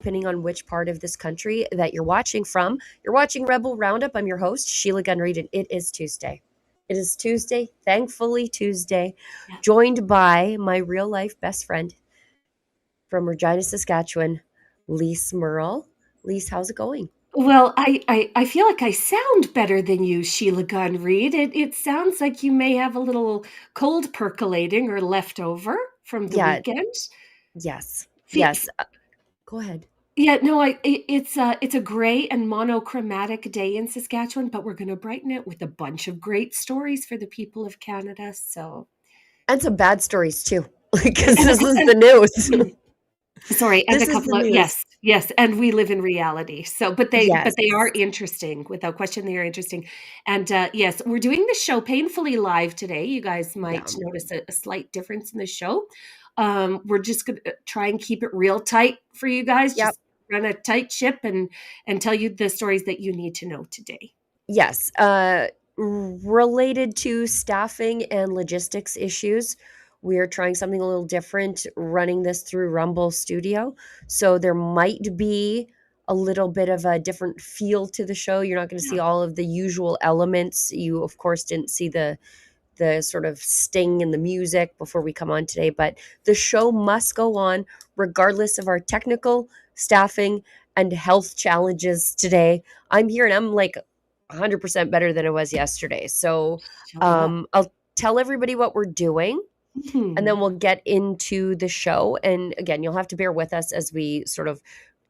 depending on which part of this country that you're watching from. You're watching Rebel Roundup. I'm your host, Sheila Gunn Reid, and it is Tuesday. It is Tuesday, thankfully Tuesday, joined by my real life best friend from Regina, Saskatchewan, Lise Merle. Lise, how's it going? Well, I feel like I sound better than you, Sheila Gunn Reid. It sounds like you may have a little cold percolating or leftover from the Yeah, weekend. yes, Fe- yes. Go ahead. Yeah, no, it's a gray and monochromatic day in Saskatchewan, but we're going to brighten it with a bunch of great stories for the people of Canada. So, And some bad stories too, because and, this is the news. sorry, and a This is the couple of news. yes, and we live in reality. So, Yes. but they are interesting, without question. They are interesting, and yes, we're doing the show painfully live today. You guys Yeah. might notice a slight difference in the show. We're just gonna try and keep it real tight for you guys. Yep. Just run a tight ship and tell you the stories that you need to know today. Yes. Related to staffing and logistics issues, we are trying something a little different, running this through Rumble Studio. So there might be a little bit of a different feel to the show. You're not going to see Yeah. all of the usual elements. You, of course, didn't see the sort of sting in the music before we come on today, but the show must go on regardless of our technical, staffing, and health challenges today. I'm here and I'm like 100% better than I was yesterday. So Shut up. I'll tell everybody what we're doing and Mhm. then we'll get into the show. And again, you'll have to bear with us as we sort of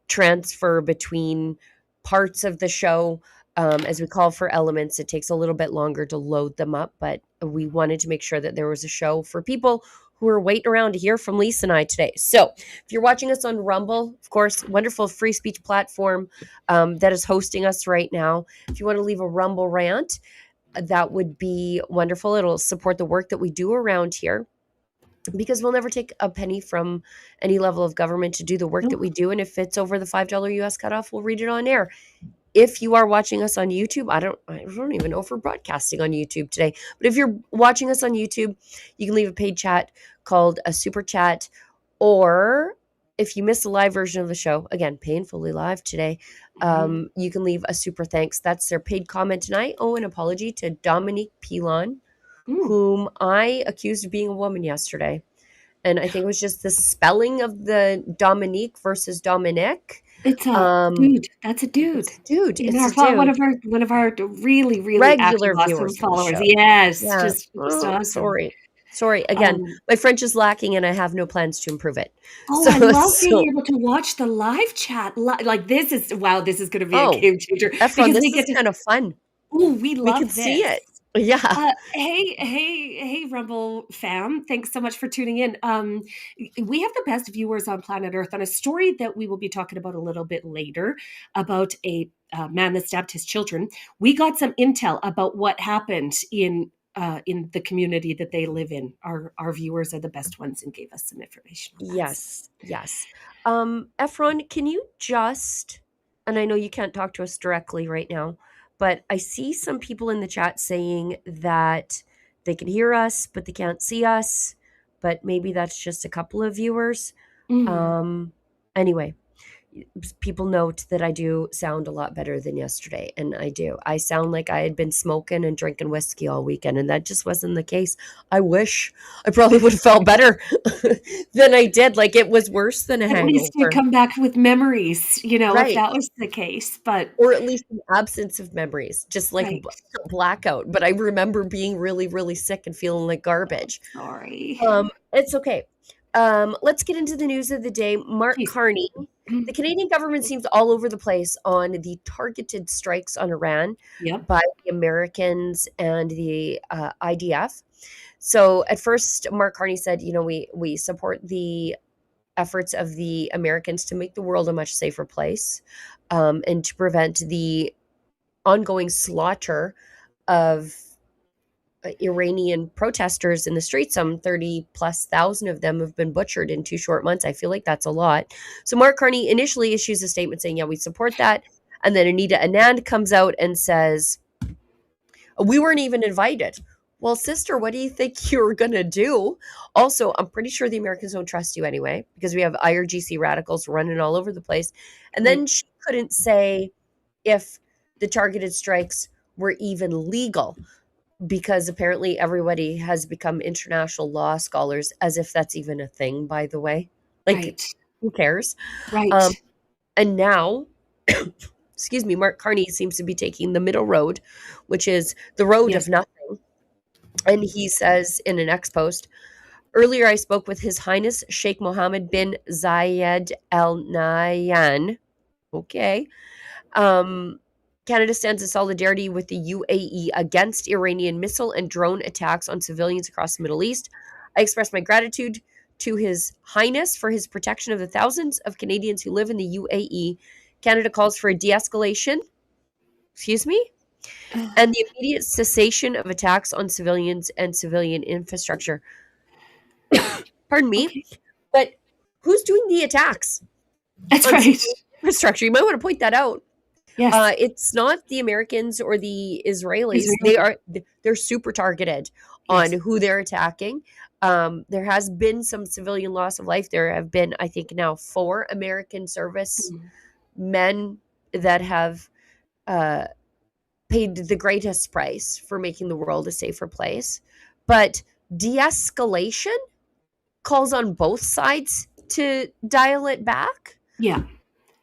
transfer between parts of the show. As we call for elements, it takes a little bit longer to load them up, but we wanted to make sure that there was a show for people who are waiting around to hear from Lisa and I today. So if you're watching us on Rumble, of course, wonderful free speech platform that is hosting us right now. If you want to leave a Rumble rant, that would be wonderful. It'll support the work that we do around here because we'll never take a penny from any level of government to do the work that Nope. we do. And if it's over the $5 US cutoff, we'll read it on air. If you are watching us on YouTube, I don't even know if we're broadcasting on YouTube today, but if you're watching us on YouTube, you can leave a paid chat called a super chat, or if you missed the live version of the show, again, painfully live today, Mhm. you can leave a super thanks. That's their paid comment tonight. Oh, an apology to Dominique Pilon, Mm. whom I accused of being a woman yesterday. And I think it was just the spelling of the Dominique versus Dominic. It's a Um, dude. That's a dude. it's a dude. In It's our a dude. one of our really active Regular awesome viewers of the followers. show. Yes, Yeah. just Oh, awesome. sorry. Sorry. Again, Um, my French is lacking and I have no plans to improve it. oh, So, I love being so able to watch the live chat. Like this is wow, this is going to be a oh, game changer Efron, because this we is get to. kind of fun. Oh, we We can love see this. it. Yeah. Hey, Rumble fam! Thanks so much for tuning in. We have the best viewers on planet Earth on a story that we will be talking about a little bit later about a man that stabbed his children. We got some intel about what happened in the community that they live in. Our viewers are the best ones and gave us some information on that. So. Yes. Yes. Efron, can you just, and I know you can't talk to us directly right now, but I see some people in the chat saying that they can hear us, but they can't see us. But maybe that's just a couple of viewers. Mm. Um, anyway, people note that I do sound a lot better than yesterday, and I do. I sound like I had been smoking and drinking whiskey all weekend, and that just wasn't the case. I wish I probably would have felt better than I did. Like it was worse than a At least you hangover, come back with memories, if right? that was the case. But Or at least an absence of memories, just like right. a blackout. But I remember being really, really sick and feeling like garbage. Sorry. It's okay. Let's get into the news of the day. Mark Please. Carney. The Canadian government seems all over the place on the targeted strikes on Iran Yep. by the Americans and the IDF. So at first, Mark Carney said, we support the efforts of the Americans to make the world a much safer place, and to prevent the ongoing slaughter of Iranian protesters in the streets. Some 30 plus thousand of them have been butchered in 2 short months. I feel like that's a lot. So Mark Carney initially issues a statement saying, yeah, we support that. And then Anita Anand comes out and says, we weren't even invited. Well, sister, what do you think you're going to do? Also, I'm pretty sure the Americans don't trust you anyway because we have IRGC radicals running all over the place. And Right. then she couldn't say if the targeted strikes were even legal because apparently everybody has become international law scholars, as if that's even a thing, by the way. Like, Right. who cares? Right. Um, and now, excuse me, Mark Carney seems to be taking the middle road, which is the road Yes. of nothing. And he says in an ex post, earlier I spoke with His Highness Sheikh Mohammed bin Zayed Al Nahyan. Okay. Um, Canada stands in solidarity with the UAE against Iranian missile and drone attacks on civilians across the Middle East. I express my gratitude to His Highness for his protection of the thousands of Canadians who live in the UAE. Canada calls for a de escalation, excuse me, and the immediate cessation of attacks on civilians and civilian infrastructure. Pardon me, Okay. but who's doing the attacks That's on right. civilian infrastructure? You might want to point that out. Yes. It's not the Americans or the Israelis. Israeli. They're super targeted on Yes. who they're attacking. There has been some civilian loss of life. There have been, I think, now 4 American service Mm. men that have uh, paid the greatest price for making the world a safer place. But de-escalation calls on both sides to dial it back. Yeah.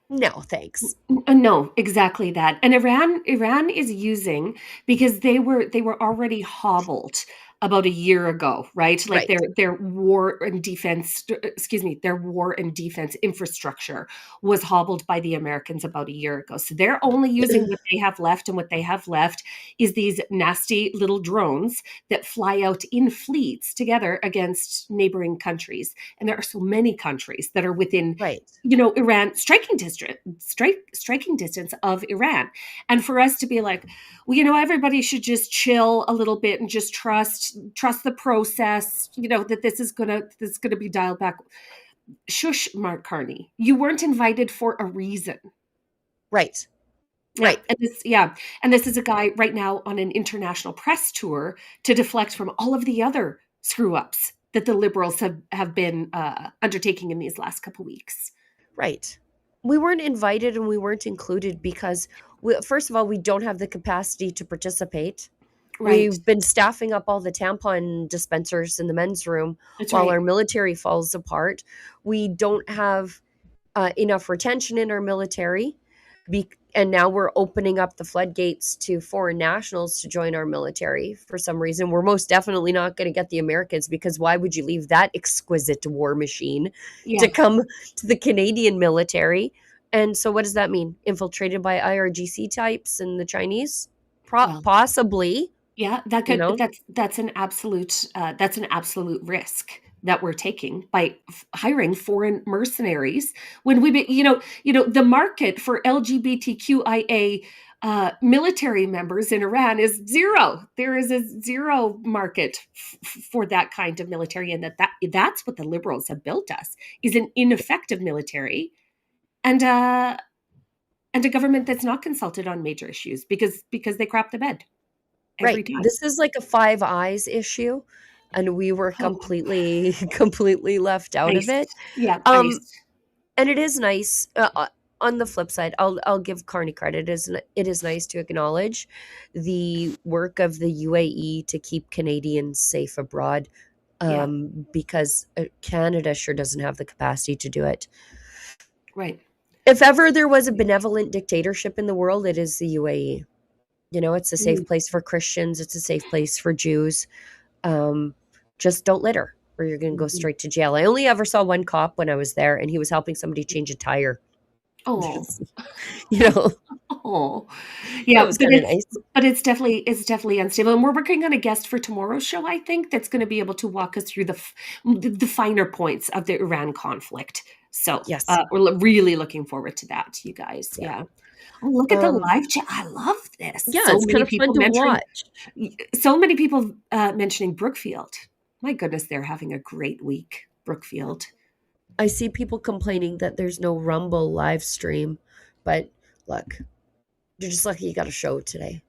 No, thanks. No, exactly that. And Iran is using, because they were already hobbled about a year ago, right? Like Right. their war and defense, excuse me, their war and defense infrastructure was hobbled by the Americans about a year ago. So they're only using what they have left, and what they have left is these nasty little drones that fly out in fleets together against neighboring countries. And there are so many countries that are within, Right. Iran striking distance of Iran. And for us to be like, well, everybody should just chill a little bit and just trust the process, that this is gonna be dialed back. Shush, Mark Carney. You weren't invited for a reason. Right. Yeah. Right. And this is a guy right now on an international press tour to deflect from all of the other screw ups that the liberals have been undertaking in these last couple weeks. Right. We weren't invited and we weren't included because, first of all, we don't have the capacity to participate. Right. We've been staffing up all the tampon dispensers in the men's room That's while right. our military falls apart. We don't have enough retention in our military. And now we're opening up the floodgates to foreign nationals to join our military for some reason. We're most definitely not going to get the Americans because why would you leave that exquisite war machine to Yeah. come to the Canadian military? And so, what does that mean? Infiltrated by IRGC types and the Chinese? Well, Possibly, yeah, that you could know? that's an absolute risk that we're taking by hiring foreign mercenaries when the market for LGBTQIA military members in Iran is zero. There is a zero market for that kind of military, and that's what the liberals have built us, is an ineffective military, and a government that's not consulted on major issues because they crap the bed every Right. time. This is like a Five Eyes issue, and we were Oh, completely, completely left out of it. iced. Yeah, Um, iced. and it is nice. On the flip side, I'll give Carney credit. It is nice to acknowledge the work of the UAE to keep Canadians safe abroad, Yeah, because Canada sure doesn't have the capacity to do it. right. If ever there was a benevolent dictatorship in the world, it is the UAE. It's a Mm. safe place for Christians. It's a safe place for Jews. Um, just don't litter, or you're going to go Mhm. straight to jail. I only ever saw one cop when I was there, and he was helping somebody change a tire. Oh, you know, oh, that yeah, was kind of nice. but it's definitely unstable, and we're working on a guest for tomorrow's show, I think, that's gonna be able to walk us through the finer points of the Iran conflict. So, Yes. we're really looking forward to that, you guys. Yeah. Yeah. Oh, look at the Um, live chat. I love this. yeah, it's kind of fun to watch. So many people mentioning Brookfield. My goodness, they're having a great week, Brookfield. I see people complaining that there's no Rumble live stream, but look, you're just lucky you got a show today.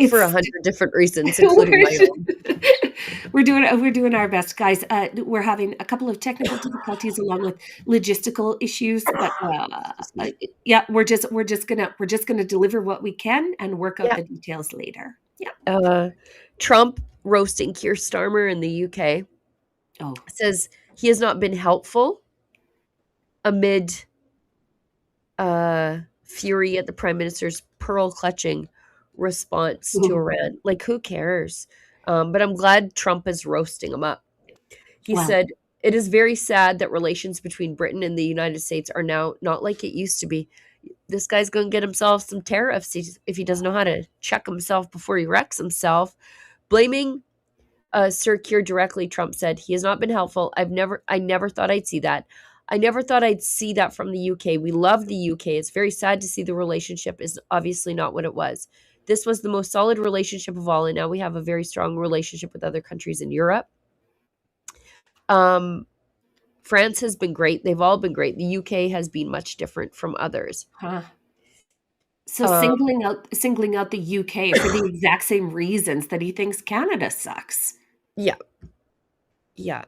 for It's 100 different reasons, including we're my own. we're doing our best, guys. We're having a couple of technical difficulties along with logistical issues, but yeah, we're just gonna deliver what we can and work out Yeah. the details later. Yeah. Trump roasting Keir Starmer in the UK Oh. says he has not been helpful amid fury at the prime minister's pearl clutching response to Ooh. Iran. Like, who cares? But I'm glad Trump is roasting him up. He Well, said, "It is very sad that relations between Britain and the United States are now not like it used to be." This guy's going to get himself some tariffs if he doesn't know how to check himself before he wrecks himself. Blaming Sir Keir directly, Trump said, "He has not been helpful. I never thought I'd see that. I never thought I'd see that from the UK. We love the UK. It's very sad to see the relationship is obviously not what it was. This was the most solid relationship of all, and now we have a very strong relationship with other countries in Europe. Um, France has been great. They've all been great. The UK has been much different from others." huh. So Um, singling out the UK for the exact same reasons that he thinks Canada sucks. yeah, yeah.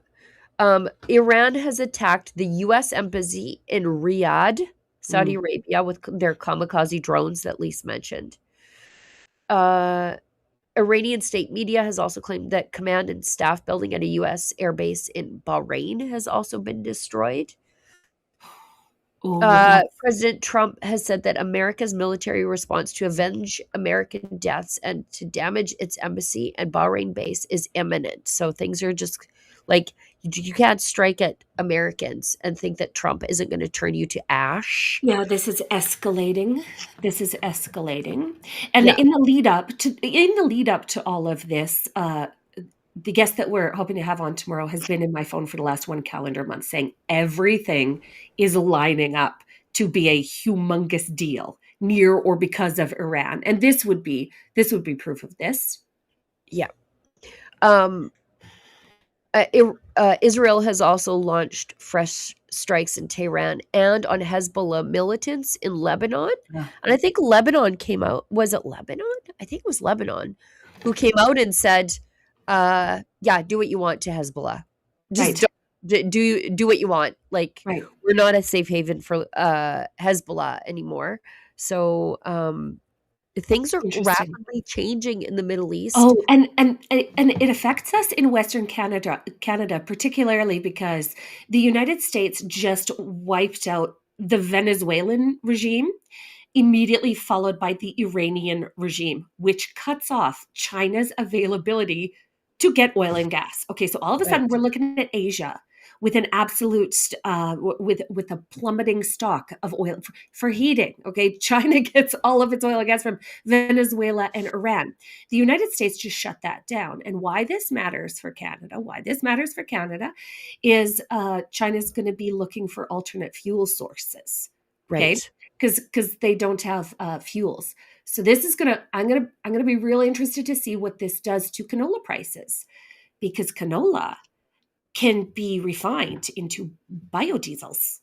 Iran has attacked the U.S. embassy in Riyadh, Saudi Mm. Arabia, with their kamikaze drones that Lise mentioned. Uh, Iranian state media has also claimed that command and staff building at a U.S. airbase in Bahrain has also been destroyed. Oh, that's President Trump has said that America's military response to avenge American deaths and to damage its embassy and Bahrain base is imminent. So things are just like you can't strike at Americans and think that Trump isn't going to turn you to ash. yeah, this is escalating. This is escalating. And Yeah, in the lead up to all of this, the guest that we're hoping to have on tomorrow has been in my phone for the last one calendar month saying everything is lining up to be a humongous deal near or because of Iran. And this would be proof of this. yeah. Um, Israel has also launched fresh strikes in Tehran and on Hezbollah militants in Lebanon. Yeah. And I think Lebanon came out. Was it Lebanon? I think it was Lebanon who came out and said, yeah, do what you want to Hezbollah. Just Right. do what you want. Like, Right. we're not a safe haven for Hezbollah anymore. So things are Interesting. rapidly changing in the Middle East. Oh, and it affects us in Western Canada, particularly because the United States just wiped out the Venezuelan regime, immediately followed by the Iranian regime, which cuts off China's availability to get oil and gas. Okay, so all of a Right. sudden we're looking at Asia with an absolute with a plummeting stock of oil for heating. Okay, China gets all of its oil and gas from Venezuela and Iran. The United States just shut that down. And why this matters for Canada? Why this matters for Canada is China's going to be looking for alternate fuel sources. Okay, Right. because they don't have fuels. So this is gonna I'm gonna be really interested to see what this does to canola prices because canola can be refined into biodiesels.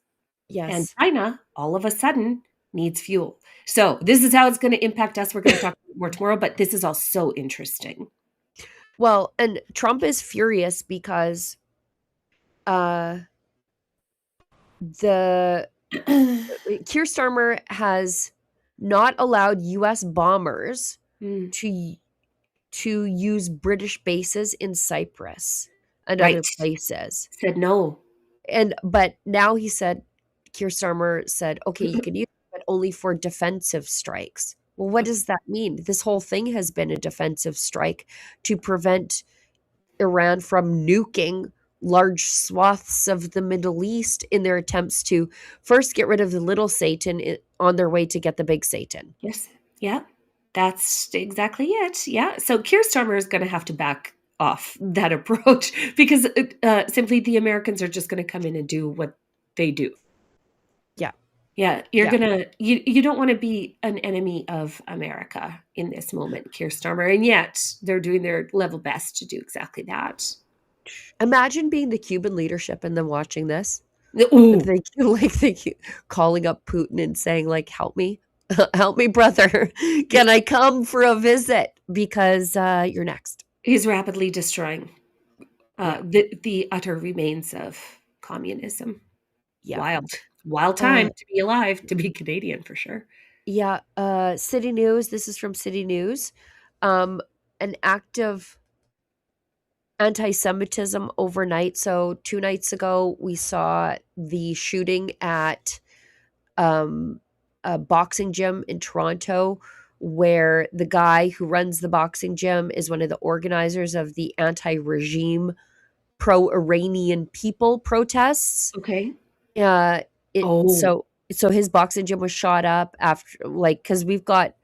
And Yes. China, all of a sudden, needs fuel. So this is how it's going to impact us. We're going to talk more tomorrow, but this is all so interesting. Well, and Trump is furious because uh the Keir Starmer has not allowed US bombers Mm, to use British bases in Cyprus and right. other places. Said no. But now Keir Starmer said, okay, you can use it, but only for defensive strikes. Well, what does that mean? This whole thing has been a defensive strike to prevent Iran from nuking large swaths of the Middle East in their attempts to first get rid of the little Satan on their way to get the big Satan. Yes. Yeah. That's exactly it. Yeah. So Keir Starmer is going to have to back off that approach because simply the Americans are just going to come in and do what they do. Yeah. Yeah, Yeah. you don't want to be an enemy of America in this moment, Keir Starmer, and yet they're doing their level best to do exactly that. Imagine being the Cuban leadership and then watching this. Ooh, They calling up Putin and saying, like, help me. Help me, brother. Can I come for a visit? because you're next. He's rapidly destroying Yeah. the utter remains of communism. Yeah. Wild, wild time Uh, to be alive, to be Canadian for sure. yeah. City News. This is from City News. Um, an act of anti-Semitism overnight. So 2 nights ago, we saw the shooting at a boxing gym in Toronto, where the guy who runs the boxing gym is one of the organizers of the anti-regime pro-Iranian people protests. Okay. Uh, it Oh. so his boxing gym was shot up after, like, because we've got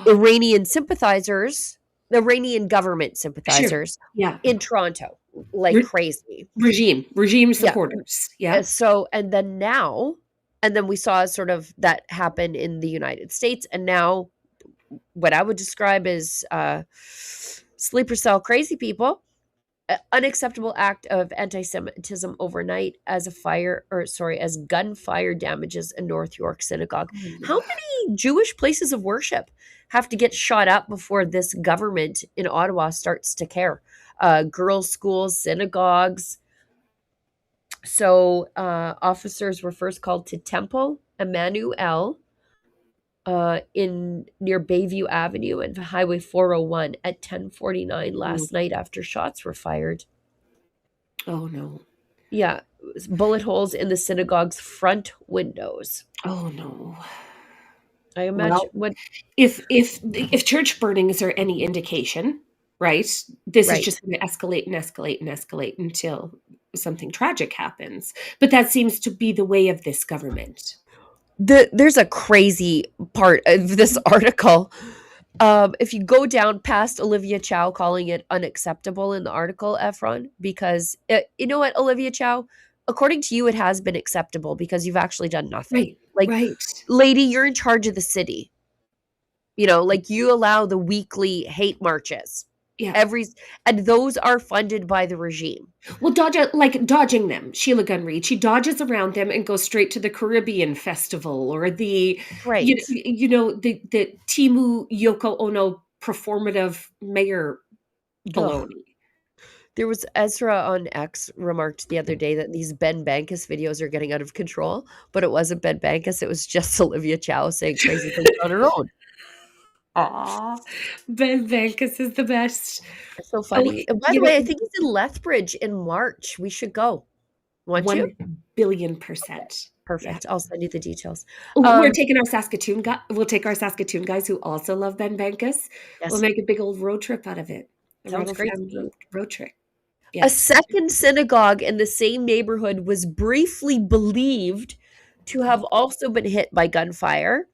Iranian sympathizers, the Iranian government Sure. sympathizers Yeah. in Toronto, like Re- crazy. regime Yeah. supporters. Yeah. So, and then we saw sort of that happen in the United States, and now what I would describe as sleeper cell crazy people. Unacceptable act of anti-Semitism overnight as as gunfire damages a North York synagogue. Oh, How no. many Jewish places of worship have to get shot up before this government in Ottawa starts to care? Girls' schools, synagogues. So officers were first called to Temple Emmanuel in near Bayview Avenue and Highway 401 at 10:49 Mm. last night after shots were fired. Oh no. Yeah, bullet holes in the synagogue's front windows. Oh no. I imagine Well, what if church burnings are any indication, right? This is right. just going to escalate and escalate and escalate until something tragic happens. But that seems to be the way of this government. There's a crazy part of this article. If you go down past Olivia Chow calling it unacceptable in the article, Efron, because you know what, Olivia Chow, according to you, it has been acceptable because you've actually done nothing. Right. Like, Right. lady, you're in charge of the city. Like you allow the weekly hate marches. Yeah. Every and those are funded by the regime. Well, dodging them. Sheila Gunn Reid, she dodges around them and goes straight to the Caribbean Festival or Right. the Timu Yoko Ono performative mayor Ugh. baloney. There was Ezra on X remarked the other day that these Ben Bankus videos are getting out of control, but it wasn't Ben Bankus, it was just Olivia Chow saying crazy things on her own. Aw, Ben Venkis is the best. It's so Oh, funny. And by the way, I think he's in Lethbridge in March. We should go. Want you? 1,000,000,000%. Yeah. Perfect. I'll send you the details. We're Um, taking our Saskatoon guy we'll take our Saskatoon guys who also love Ben Venkis. We'll yes, make a big old road trip out of it. A sounds Rebel great to Fam me. road trip. A Yes. second synagogue in the same neighborhood was briefly believed to have also been hit by gunfire.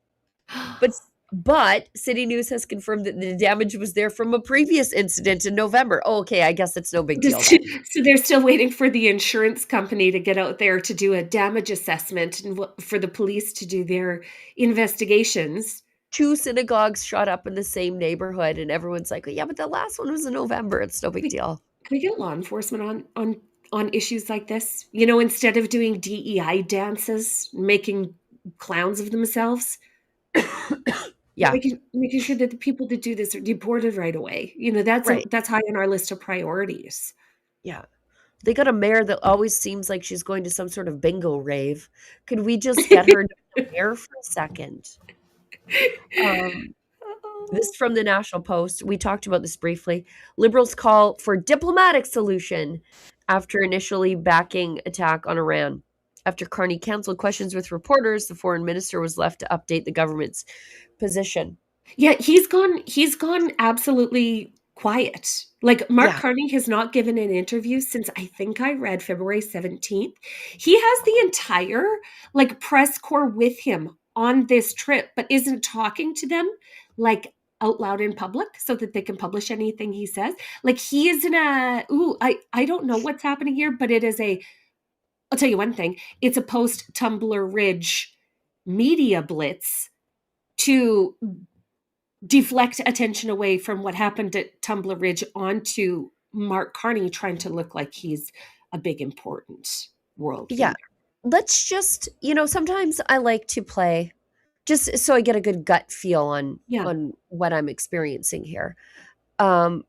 But City News has confirmed that the damage was there from a previous incident in November. Oh, okay, I guess it's no big deal Just then. so they're still waiting for the insurance company to get out there to do a damage assessment and for the police to do their investigations. 2 synagogues shot up in the same neighborhood, and everyone's like, "Yeah, but the last one was in November. It's no big Like, deal." can we get law enforcement on issues like this? You know, instead of doing DEI dances, making clowns of themselves, Yeah, making sure that the people that do this are deported right away. You know, right. that's high on our list of priorities. Yeah. They got a mayor that always seems like she's going to some sort of bingo rave. Could we just get her the mayor for a second? Um, this Oh. is from the National Post. We talked about this briefly. Liberals call for diplomatic solution after initially backing attack on Iran. After Carney canceled questions with reporters, the foreign minister was left to update the government's position. Yeah, he's gone absolutely quiet. Like, Mark Yeah, Carney has not given an interview since I think I read February 17th. He has the entire, like, press corps with him on this trip, but isn't talking to them, like, out loud in public so that they can publish anything he says. Like, he is in a ooh, I don't know what's happening here, but it is a I'll tell you one thing, it's a post-Tumbler Ridge media blitz to deflect attention away from what happened at Tumbler Ridge onto Mark Carney trying to look like he's a big important world yeah. leader. Let's just, sometimes I like to play just so I get a good gut feel on Yeah. what I'm experiencing here. Um,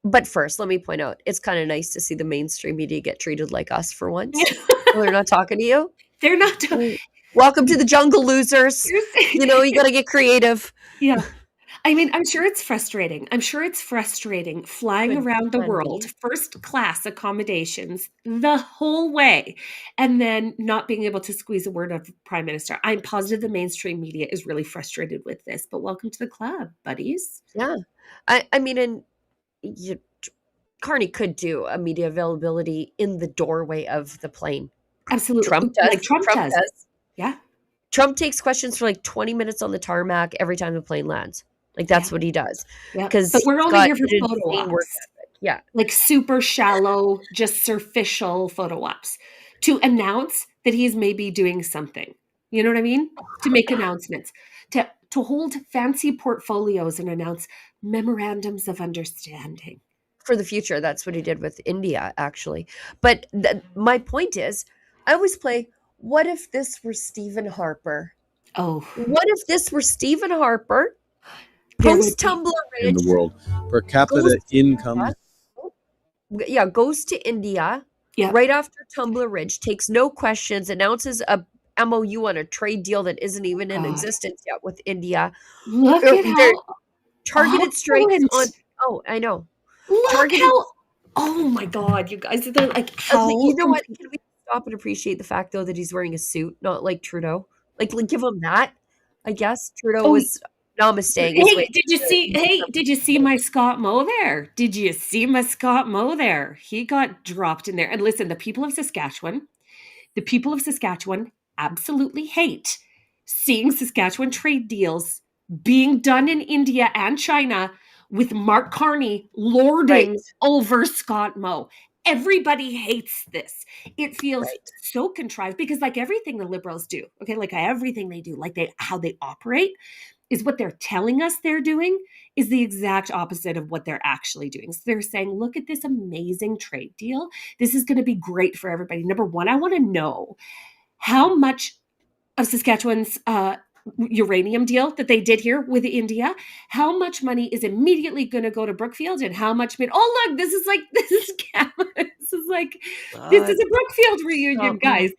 but first, let me point out, it's kinda nice to see the mainstream media get treated like us for once. Well, they're not talking to you. They're not. Mm. Welcome to the jungle, losers. You know, you gotta get creative. Yeah. I mean, I'm sure it's frustrating. I'm sure it's frustrating flying Good around the world, honey. first class accommodations the whole way, and then not being able to squeeze a word of prime minister. I'm positive the mainstream media is really frustrated with this, but welcome to the club, buddies. Yeah. I mean, and you Carney could do a media availability in the doorway of the plane. Absolutely. Trump does. Like Trump Trump does. does. Yeah. Trump takes questions for like 20 minutes on the tarmac every time the plane lands. Like Yeah. that's what he does Yeah. because But we're he's only got here for an photo insane work ops. ethic. Yeah, Like super shallow, just superficial photo ops to announce that he's maybe doing something. You know what I mean? To make announcements, to hold fancy portfolios and announce memorandums of understanding. for the future. That's what he did with India, actually. But my point is, I always play. What if this were Stephen Harper? Oh, What if this were Stephen Harper there would post be. Tumbler in the Ridge world. Per goes capita to income. India, yeah, goes to India Yeah. right after Tumbler Ridge, takes no questions, announces a MOU on a trade deal that isn't even in God. existence yet with India. Look at They're how targeted strikes opulent. on. Oh, I know. Look Targeted. how. Oh my God, you guys! They're like how. You know what? Can we stop and appreciate the fact though that he's wearing a suit, not like Trudeau? Like give him that. I guess Trudeau Oh, was namasteing his way. hey, did you see? Hey, did you see my Scott Moe there? Did you see my Scott Moe there? He got dropped in there. And listen, the people of Saskatchewan absolutely hate seeing Saskatchewan trade deals being done in India and China with Mark Carney Right, lording over Scott Moe. Everybody hates this. It feels right. so contrived because, like everything the liberals do, okay, like everything they do, like how they operate, is what they're telling us they're doing is the exact opposite of what they're actually doing. So they're saying, look at this amazing trade deal. This is going to be great for everybody. Number one, I want to know how much of Saskatchewan's uranium deal that they did here with India, how much money is immediately going to go to Brookfield and how much oh look, this is this is God, a Brookfield reunion, stop guys. me.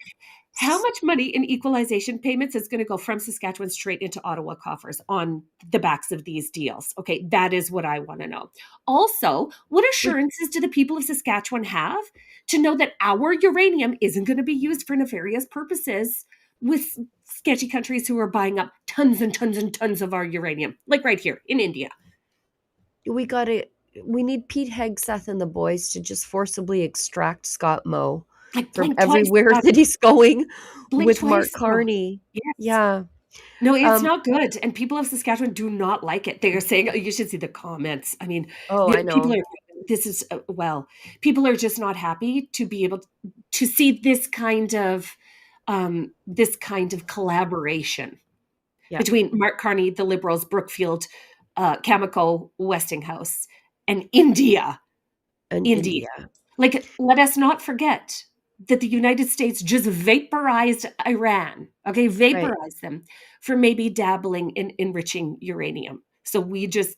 How much money in equalization payments is going to go from Saskatchewan straight into Ottawa coffers on the backs of these deals? Okay, that is what I want to know. Also, what assurances do the people of Saskatchewan have to know that our uranium isn't going to be used for nefarious purposes with sketchy countries who are buying up tons and tons and tons of our uranium, like right here in India? We gotta. We need Pete Hegseth and the boys to just forcibly extract Scott Moe Like from blink twice, everywhere God, that he's going blink with Mark twice. Oh, Carney. yes. Yeah. No, it's Um. not good. And people of Saskatchewan do not like it. They are saying, oh, you should see the comments. I mean, Oh, I people know. are, this is, people are just not happy to be able to see this kind of collaboration Yeah. between Mark Carney, the Liberals, Brookfield, Cameco, Westinghouse, and India. And India. India. Like, let us not forget that the United States just vaporized Iran, okay, Right. vaporized them for maybe dabbling in enriching uranium. So we just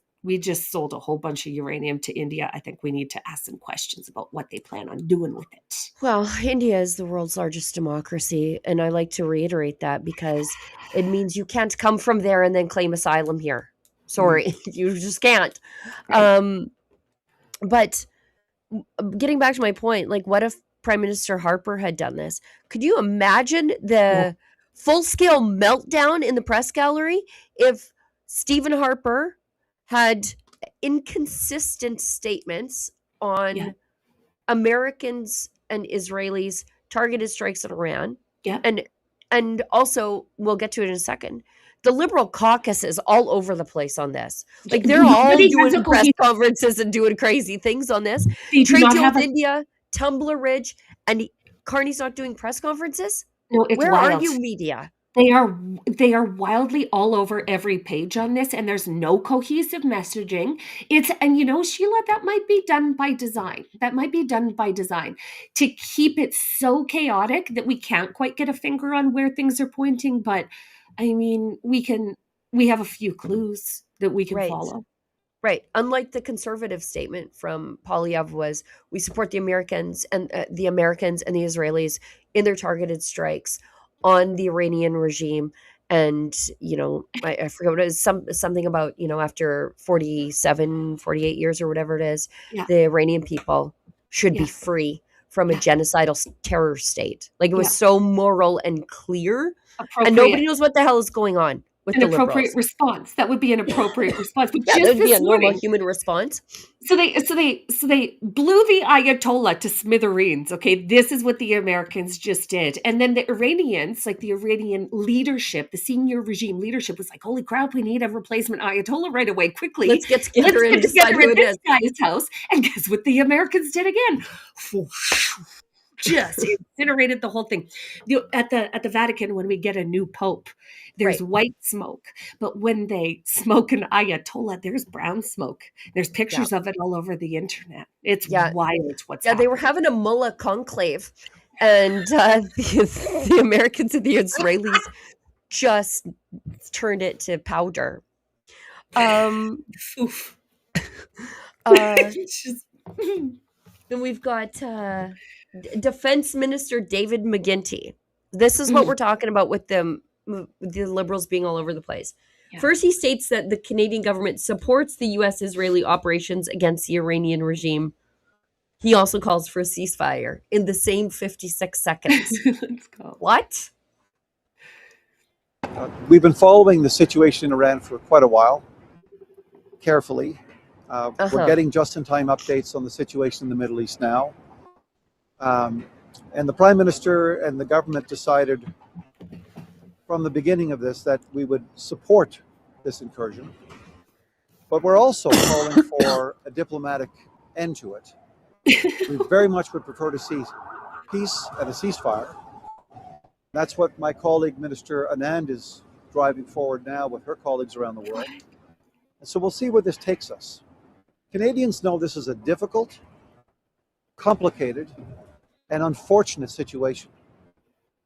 sold a whole bunch of uranium to India. I think we need to ask some questions about what they plan on doing with it. Well, India is the world's largest democracy, and I like to reiterate that because it means you can't come from there and then claim asylum here. Mm, Sorry, you just can't. right. Um, but getting back to my point, like, what if Prime Minister Harper had done this? Could you imagine Oh, the full-scale meltdown in the press gallery if Stephen Harper had inconsistent statements yeah, on Americans and Israelis targeted strikes on Iran, yeah. and also we'll get to it in a second. The Liberal caucus is all over the place on this. Yeah, Like they're all nobody has a doing press cohesive. conferences and doing crazy things on this. They do Trade not deal have with a. India, Tumbler Ridge, and Carney's not doing press conferences. No, it's Where are wild. you, media? They are they are wildly all over every page on this, and there's no cohesive messaging. It's and you know, Sheila, that might be done by design. That might be done by design to keep it so chaotic that we can't quite get a finger on where things are pointing. But I mean, we have a few clues that we can Right. follow. Right. Unlike the conservative statement from Polyev was, we support the Americans and the Israelis in their targeted strikes on the Iranian regime. And, I forget what it is, something about, after 47, 48 years or whatever it is, Yeah, the Iranian people should be yeah, free from a yeah, genocidal terror state. Like, it was yeah. so moral and clear, and nobody Appropriate. knows what the hell is going on with An the appropriate liberals. response. That would be an appropriate response. But Yeah, that just would be this a normal morning, human response. so they blew the Ayatollah to smithereens. Okay, this is what the Americans just did, and then the Iranians, like the Iranian leadership, the senior regime leadership, was like, "Holy crap, we need a replacement Ayatollah right away, quickly. Let's get Let's together and get decide together who at it this is. guy's house." And guess what the Americans did again? Just incinerated the whole thing. At the Vatican, when we get a new pope, there's Right. white smoke, but when they smoke an Ayatollah, there's brown smoke. There's Yeah. pictures of it all over the internet. It's Yeah. wild what's Yeah, they were happening. having a mullah conclave, and, the Americans and the Israelis just turned it to powder. Um, Oof. uh, It's just then we've got, Defense Minister David McGuinty. This is what Mm, we're talking about with the Liberals being all over the place. yeah. First, he states that the Canadian government supports the U.S.-Israeli operations against the Iranian regime. He also calls for a ceasefire in the same 56 seconds. Let's go. What? We've been following the situation in Iran for quite a while, carefully. We're Uh-huh. getting just-in-time updates on the situation in the Middle East now. And the Prime Minister and the government decided from the beginning of this that we would support this incursion. But we're also calling for a diplomatic end to it. We very much would prefer to see peace and a ceasefire. That's what my colleague, Minister Anand, is driving forward now with her colleagues around the world. And so we'll see where this takes us. Canadians know this is a difficult, complicated, and unfortunate situation.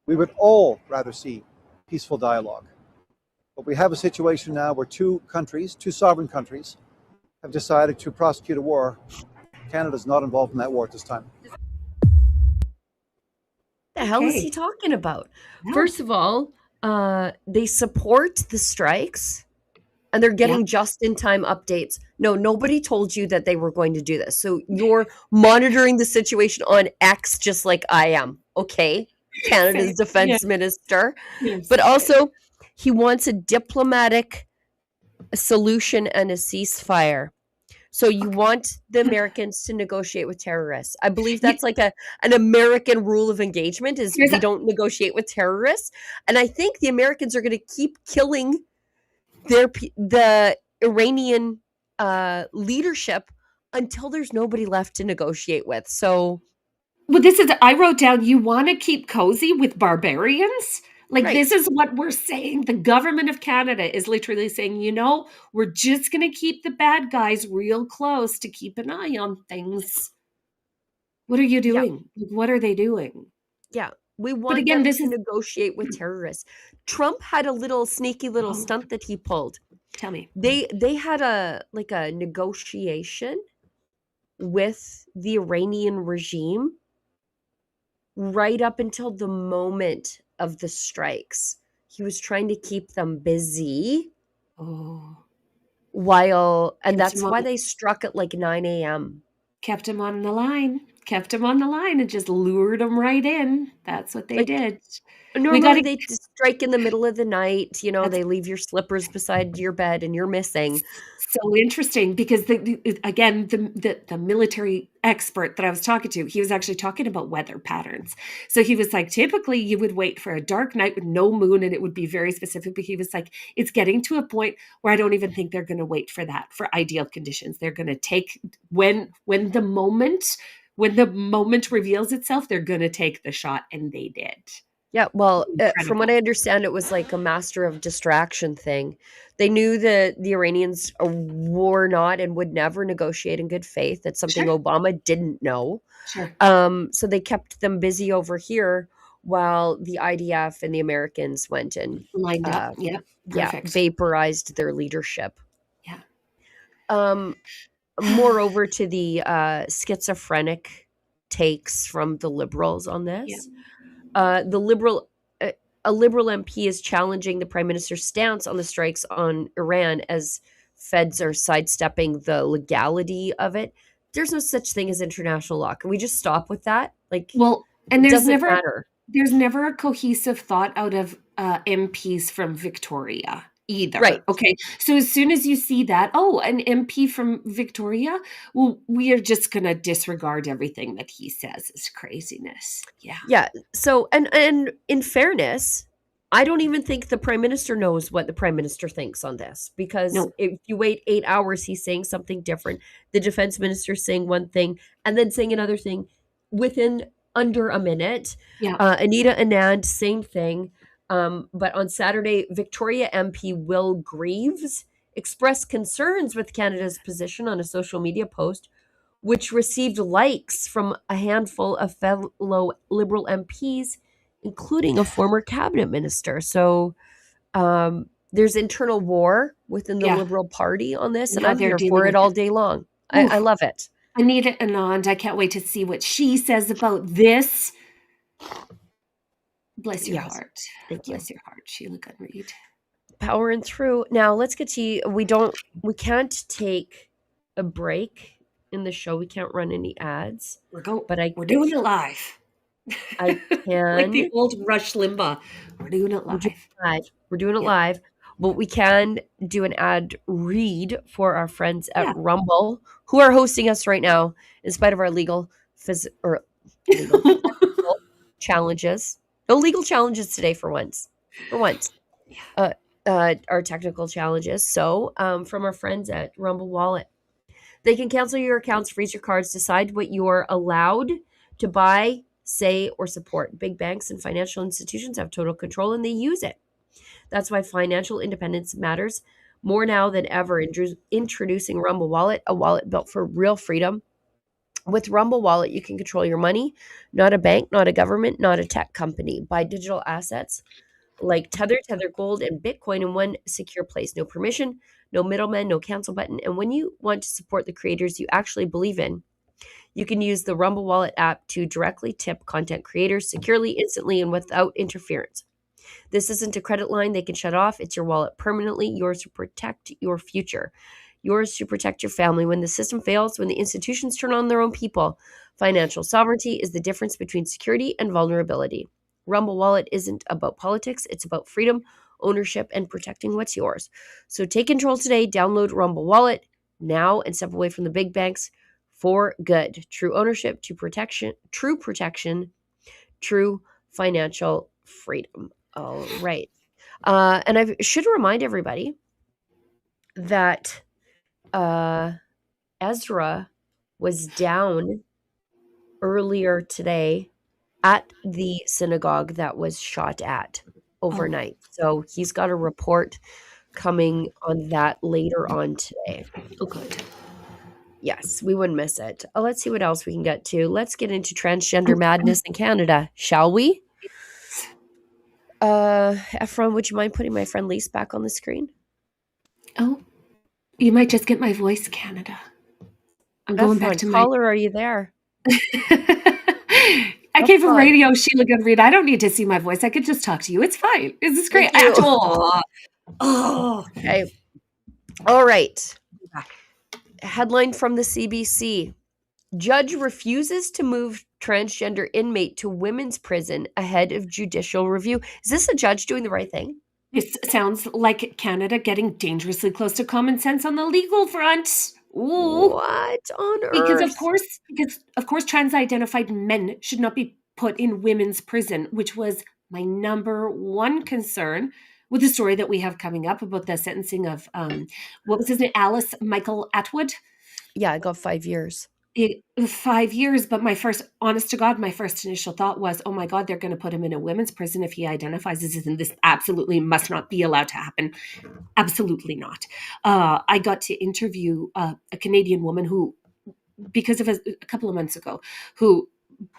We would all rather see peaceful dialogue. But we have a situation now where two countries, two sovereign countries, have decided to prosecute a war. Canada is not involved in that war at this time. The hell is Okay. he talking about? No. First of all, they support the strikes and they're Yeah. getting just in time updates. No, nobody told you that they were going to do this. So you're monitoring the situation on X just like I am. Okay. Same. Canada's Yeah. defense minister. Yes. But also, he wants a diplomatic solution and a ceasefire. So you want the Americans to negotiate with terrorists. I believe You, that's like an American rule of engagement is here's we a, don't negotiate with terrorists. And I think the Americans are going to keep killing the Iranian leadership until there's nobody left to negotiate with. So, Well, this is I wrote down, "You wanna keep cozy with barbarians?" Like, this right. is what we're saying. The government of Canada is literally saying, we're just gonna keep the bad guys real close to keep an eye on things." What are you Yeah. doing? Like, what are they doing? Yeah. We But want again, them this to is negotiate with terrorists. Trump had a little sneaky little oh, stunt that he pulled. tell me. They had a negotiation with the Iranian regime right up until the moment of the strikes. He was trying to keep them busy Oh, and kept him that's on why they struck at like 9 a.m. kept him on the line, kept him on the line and just lured him right in. That's what they Like, did. We normally gotta they just strike in the middle of the night, that's they leave your slippers beside your bed and you're missing. so interesting because again the military expert that I was talking to, he was actually talking about weather patterns. So he was like, typically you would wait for a dark night with no moon and it would be very specific. But he was like, it's getting to a point where I don't even think they're going to wait for that for ideal conditions. They're going to take when the moment reveals itself, they're going to take the shot, and they did. Yeah, well, from what Incredible. I understand, it was like a master of distraction thing. They knew that the Iranians were not and would never negotiate in good faith. That's something Sure. Obama didn't know. Sure. So they kept them busy over here while the IDF and the Americans went and, Lined up. uh, Yeah. yeah, Perfect. vaporized their leadership. Yeah. Um, Moreover, to the schizophrenic takes from the liberals on Yeah. this, the liberal a liberal MP is challenging the prime minister's stance on the strikes on Iran as feds are sidestepping the legality of it. There's no such thing as international law. Can we just stop with that? Like, Well, and it doesn't matter. there's never a cohesive thought out of MPs from Victoria Right. either. Okay. So as soon as you see that, oh, an MP from Victoria, well, we are just going to disregard everything that he says is craziness. Yeah. Yeah. So, and in fairness, I don't even think the prime minister knows what the prime minister thinks on this, because No. if you wait 8 hours, he's saying something different. The defense minister saying one thing and then saying another thing within under a minute. Yeah. Anita Anand, same thing. But on Saturday, Victoria MP Will Greaves expressed concerns with Canada's position on a social media post, which received likes from a handful of fellow Liberal MPs, including a former cabinet minister. So there's internal war within the Yeah. Liberal Party on this, And and how I'm they're here for dealing it with all it. day long. I Oof. love it. Anita Anand, I can't wait to see what she says about this. Bless your Yes, heart. thank you. Bless your heart, Sheila Gunn-Reid. Powering through. Now let's get to we can't take a break in the show. We can't run any ads, but We're doing it live. I Like can the old Rush Limbaugh. We're doing it We're doing live. it live. We're doing it Yeah. live. But we can do an ad read for our friends at Yeah. Rumble, who are hosting us right now, in spite of our legal technical challenges. No legal challenges today for once. For once. Yeah. Our technical challenges. So, from our friends at Rumble Wallet, they can cancel your accounts, freeze your cards, decide what you're allowed to buy, say, or support. Big banks and financial institutions have total control and they use it. That's why financial independence matters more now than ever. Introducing Rumble Wallet, a wallet built for real freedom. With Rumble Wallet, you can control your money, not a bank, not a government, not a tech company. Buy digital assets like Tether Gold, and Bitcoin in one secure place. No permission, no middleman, no cancel button. And when you want to support the creators you actually believe in, you can use the Rumble Wallet app to directly tip content creators securely, instantly, and without interference. This isn't a credit line they can shut off. It's your wallet permanently, yours to protect your future, yours to protect your family. When the system fails, when the institutions turn on their own people, financial sovereignty is the difference between security and vulnerability. Rumble Wallet isn't about politics, it's about freedom, ownership, and protecting what's yours. So take control today. Download Rumble Wallet now and step away from the big banks for good. True ownership, true protection, true financial freedom. All right. And I should remind everybody that Ezra was down earlier today at the synagogue that was shot at Oh, overnight. So he's got a report coming on that later on today. oh, good. Yes, we wouldn't miss it. Let's see what else we can get to. Let's get into transgender madness in Canada, shall we? Efron, would you mind putting my friend Lise back on the screen? Oh, you might just get my voice, Canada. I'm going back Efron, to my. caller, are you there? I came from Efron, radio, Sheila Gunn-Reid. I don't need to see my voice. I could just talk to you. It's fine. This is great. thank you. Oh. Okay. All right. Headline from the CBC. Judge refuses to move transgender inmate to women's prison ahead of judicial review. Is this a judge doing the right thing? This sounds like Canada getting dangerously close to common sense on the legal front. Ooh. What on Because earth? of course trans-identified men should not be put in women's prison, which was my number one concern with the story that we have coming up about the sentencing of what was his name? Alice Michael Atwood. Yeah, I got 5 years. 5 years, but honest to God, my first initial thought was, oh my God, they're going to put him in a women's prison if he identifies as this, and this absolutely must not be allowed to happen. Absolutely not. I got to interview a Canadian woman who, because of a couple of months ago, who,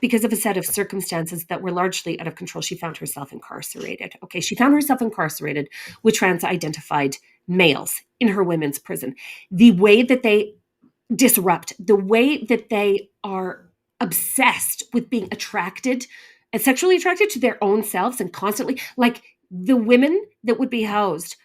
because of a set of circumstances that were largely out of control, she found herself incarcerated. Okay, she found herself incarcerated with trans identified males in her women's prison. The way that they disrupt, the way that they are obsessed with being attracted and sexually attracted to their own selves, and constantly, like, the women that would be housed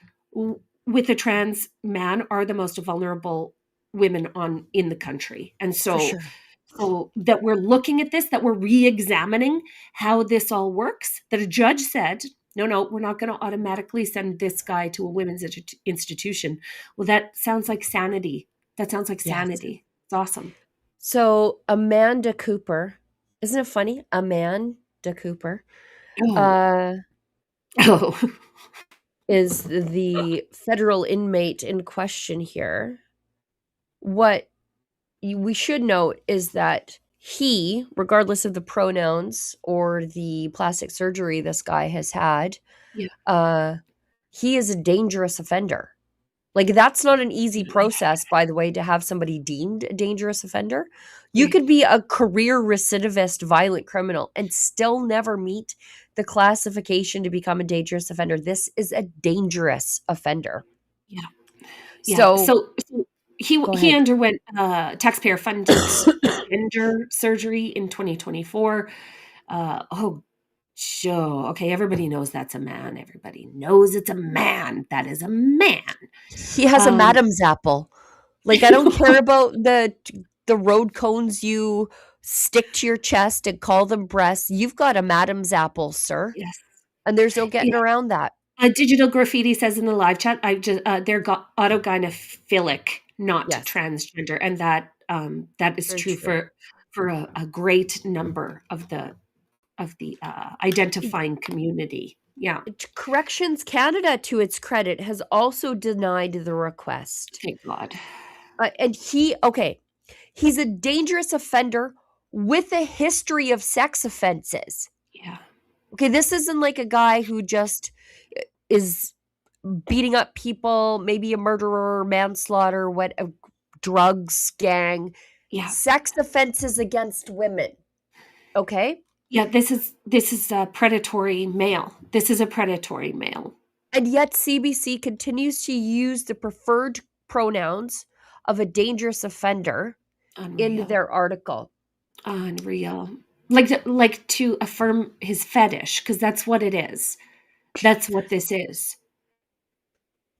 with a trans man are the most vulnerable women in the country. And For so sure. that we're looking at this, that we're re-examining how this all works, that a judge said, no, we're not going to automatically send this guy to a women's institution. Well, that sounds like sanity. That sounds like Yes. sanity. It's awesome. So Amanda Cooper, isn't it funny? Amanda Cooper Oh, uh, oh, is the federal inmate in question here. What we should note is that he, regardless of the pronouns or the plastic surgery this guy has had, yeah, uh, he is a dangerous offender. Like, that's not an easy process, by the way, to have somebody deemed a dangerous offender. You right. could be a career recidivist violent criminal and still never meet the classification to become a dangerous offender. This is a dangerous offender. Yeah, yeah. So So go he ahead. underwent taxpayer funded gender surgery in 2024. Oh, sure. Okay, everybody knows that's a man. Everybody knows it's a man. That is a man. He has a Um, madam's apple. Like, I don't care about the road cones you stick to your chest and call them breasts. You've got a madam's apple, sir, yes. and there's no Yeah. getting around that. Digital graffiti says in the live chat, they're autogynephilic, not Yes, transgender, and that is very true true. for a great number of the identifying community. Yeah, Corrections Canada, to its credit, has also denied the request. thank God. And he's a dangerous offender with a history of sex offenses. Yeah, Okay, this isn't like a guy who just is beating up people, maybe a murderer, manslaughter, what a drugs gang, yeah, sex offenses against women. Okay? yeah. This is a predatory male. This is a predatory male. And yet CBC continues to use the preferred pronouns of a dangerous offender in Unreal, their article. unreal. Like to affirm his fetish, because that's what it is. That's what this is.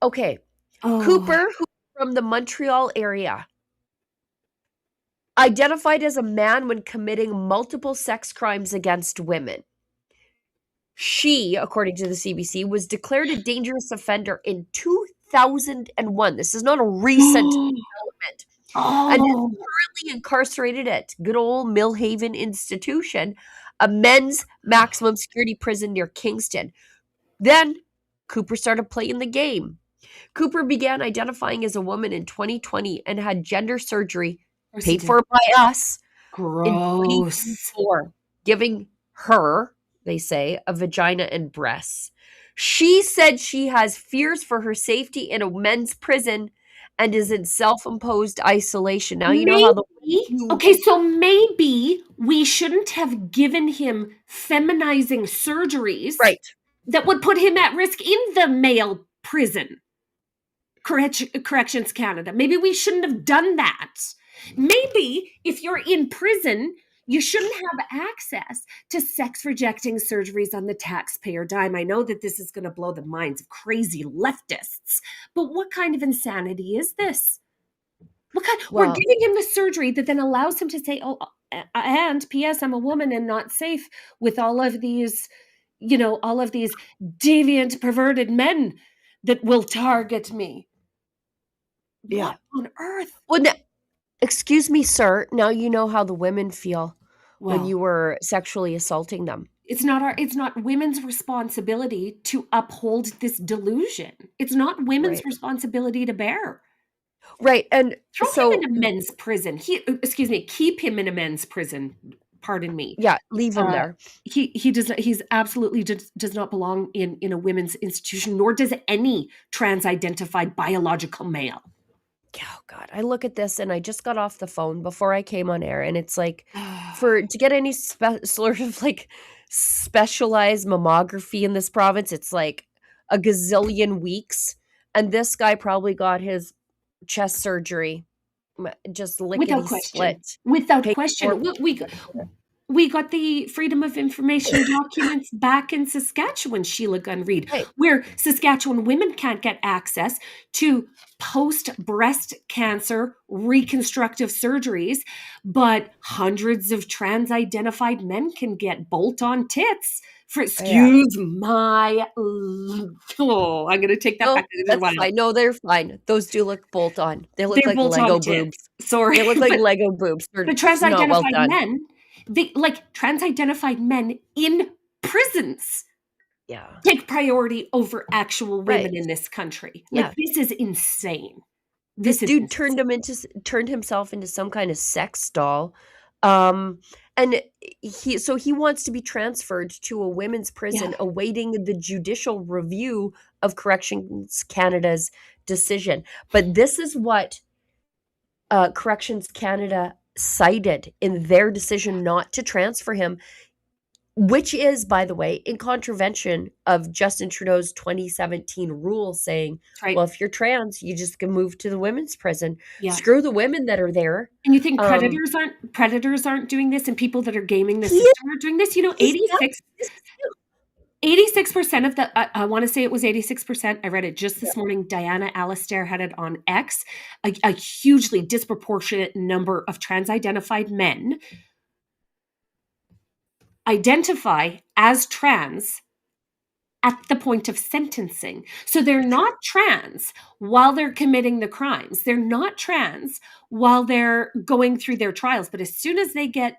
Okay. Oh, Cooper, who's from the Montreal area, identified as a man when committing multiple sex crimes against women. She, according to the CBC, was declared a dangerous offender in 2001. This is not a recent development. And is oh, currently incarcerated at good old Millhaven Institution, a men's maximum security prison near Kingston. Then Cooper started playing the game. Cooper began identifying as a woman in 2020 and had gender surgery of course he paid did. for by us in Gross. 2024, giving her, they say, a vagina and breasts. She said she has fears for her safety in a men's prison and is in self-imposed isolation. Now you know how the Maybe, you okay, so maybe we shouldn't have given him feminizing surgeries right. that would put him at risk in the male prison. Corrections Canada. Maybe we shouldn't have done that. Maybe if you're in prison, you shouldn't have access to sex rejecting surgeries on the taxpayer dime. I know that this is going to blow the minds of crazy leftists, but what kind of insanity is this? We're Well, giving him the surgery that then allows him to say, "Oh, and P.S. I'm a woman and not safe with all of these deviant, perverted men that will target me." yeah. What on earth? Well, excuse me, sir. Now you know how the women feel when Well, you were sexually assaulting them. it's not women's responsibility to uphold this delusion. It's not women's Right. responsibility to bear. Right, and Throw him in so a men's prison. Excuse me, keep him in a men's prison. Pardon me. yeah, leave him Uh, there. he does not, he's absolutely does not belong in a women's institution, nor does any trans-identified biological male. Oh god, I look at this and I just got off the phone before I came on air, and it's like to get any sort of like specialized mammography in this province, it's like a gazillion weeks, and this guy probably got his chest surgery just Without lickety question. split. Without Paid for. question. We got the Freedom of Information documents back in Saskatchewan, Sheila Gunn Reid, Right. where Saskatchewan women can't get access to post-breast cancer reconstructive surgeries, but hundreds of trans-identified men can get bolt-on tits for, Yeah. excuse my, oh, I'm going to take that No, back a little that's while. fine. No, they're fine. Those do look bolt on. They look They're like Lego bolt-on tits. boobs. Sorry. They look like Lego boobs. They're But not well trans-identified done. men, trans-identified men in prisons Yeah. take priority over actual women Right. in this country. Yeah. Like, this is insane. This is dude insane. turned himself into some kind of sex doll. And he wants to be transferred to a women's prison Yeah. awaiting the judicial review of Corrections Canada's decision. But this is what Corrections Canada cited in their decision not to transfer him, which is, by the way, in contravention of Justin Trudeau's 2017 rule saying, Right. well, if you're trans, you just can move to the women's prison. Yeah. Screw the women that are there. And you think Um, predators aren't doing this, and people that are gaming the He system are doing this? You know, he's 86% of the, I want to say it was 86%. I read it just Yeah. this morning. Diana Alastair had it on X. A hugely disproportionate number of trans-identified men identify as trans at the point of sentencing. So they're not trans while they're committing the crimes. They're not trans while they're going through their trials. But as soon as they get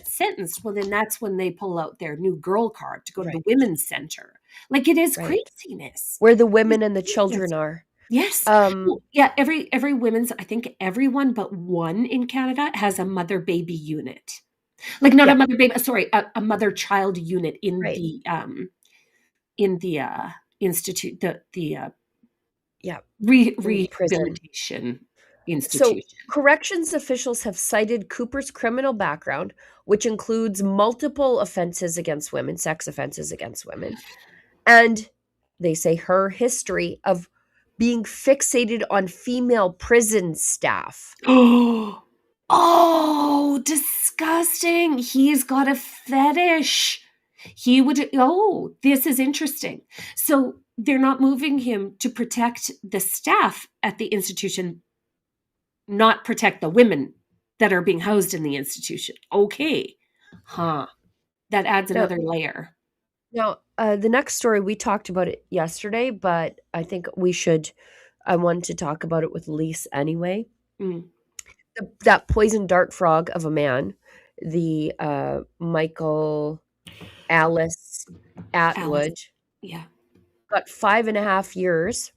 sentenced, well, then that's when they pull out their new girl card to go to the Right. women's center. Like, it is Right. craziness. Where the women and the children are. Yes. Um, Yeah, every women's, I think everyone but one in Canada has a mother baby unit. Like, not Yeah. a mother baby, sorry, a mother child unit in Right. the institute, Yeah. rehabilitation So institution. corrections officials have cited Cooper's criminal background, which includes multiple offenses against women, sex offenses against women, and they say her history of being fixated on female prison staff. Oh, disgusting. He's got a fetish. This is interesting. So they're not moving him to protect the staff at the institution, not protect the women that are being housed in the institution. Okay. Huh. That adds Now, another layer. now the next story, we talked about it yesterday, but I think I wanted to talk about it with Lise anyway. Mm. That poison dart frog of a man, the Michael Alice Atwood, Yeah. got 5.5 years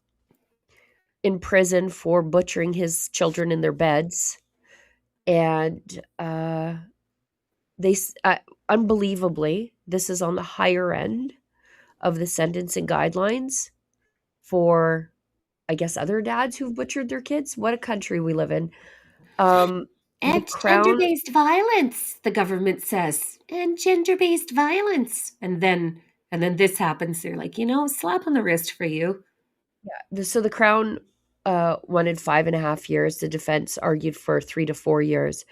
in prison for butchering his children in their beds. And unbelievably, this is on the higher end of the sentencing guidelines for, I guess, other dads who've butchered their kids. What a country we live in. The And Crown, gender-based violence, the government says. And gender-based violence. And then this happens. They're like, slap on the wrist for you. so the Crown wanted 5.5 years. The defense argued for 3 to 4 years.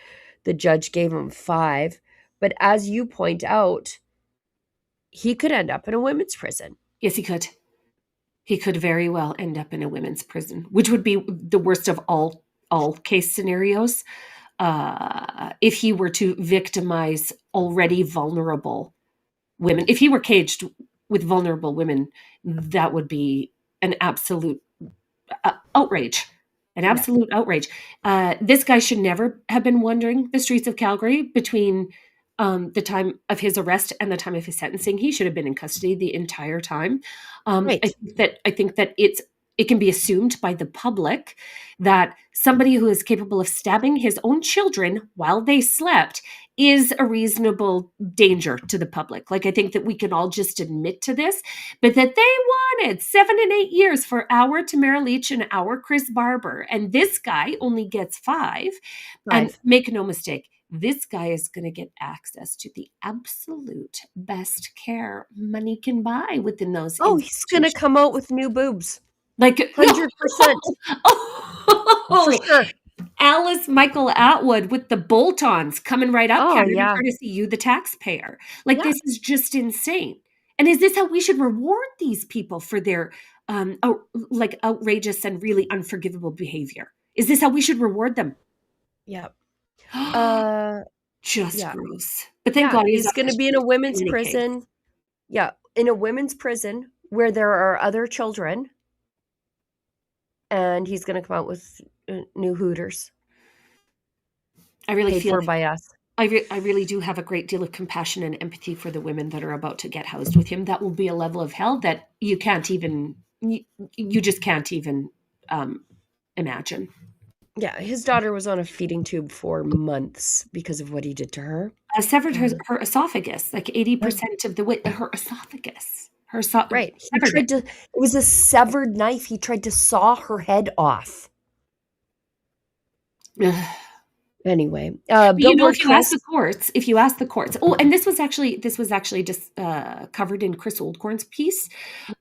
The judge gave him 5. But as you point out, he could end up in a women's prison. Yes, he could. He could very well end up in a women's prison, which would be the worst of all case scenarios. If he were to victimize already vulnerable women, if he were caged with vulnerable women, that would be an absolute outrage. An absolute outrage. This guy should never have been wandering the streets of Calgary between the time of his arrest and the time of his sentencing. He should have been in custody the entire time. Right. I think that it's it can be assumed by the public that somebody who is capable of stabbing his own children while they slept is a reasonable danger to the public. Like, I think that we can all just admit to this, but that they wanted 7 and 8 years for our Tamara Leach and our Chris Barber, and this guy only gets 5. And make no mistake, this guy is going to get access to the absolute best care money can buy within those. Oh, he's going to come out with new boobs. Like 100%. Oh, for sure. Alice Michael Atwood with the bolt-ons coming right up, Oh, Canada, yeah. courtesy you, the taxpayer. Like, Yeah. this is just insane. And is this how we should reward these people for their outrageous and really unforgivable behavior? Is this how we should reward them? Yeah. Just yeah. gross. But thank God he's going to be in a women's prison. Yeah, in a women's prison where there are other children. And he's going to come out with new Hooters. I really paid feel for by us. I really do have a great deal of compassion and empathy for the women that are about to get housed with him. That will be a level of hell that you can't even, you just can't even imagine. Yeah, his daughter was on a feeding tube for months because of what he did to her. Severed her esophagus, like 80% of the weight, her esophagus. Right. It was a severed knife. He tried to saw her head off. Anyway, if you ask the courts. Oh, and this was actually just covered in Chris Oldcorn's piece.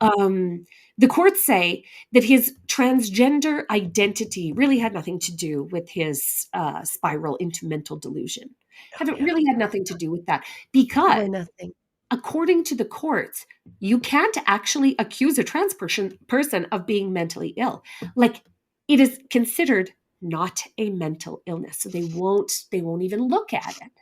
The courts say that his transgender identity really had nothing to do with his spiral into mental delusion. Really had nothing to do with that, because nothing. According to the courts, you can't actually accuse a trans person of being mentally ill. Like, it is considered not a mental illness, so they won't even look at it.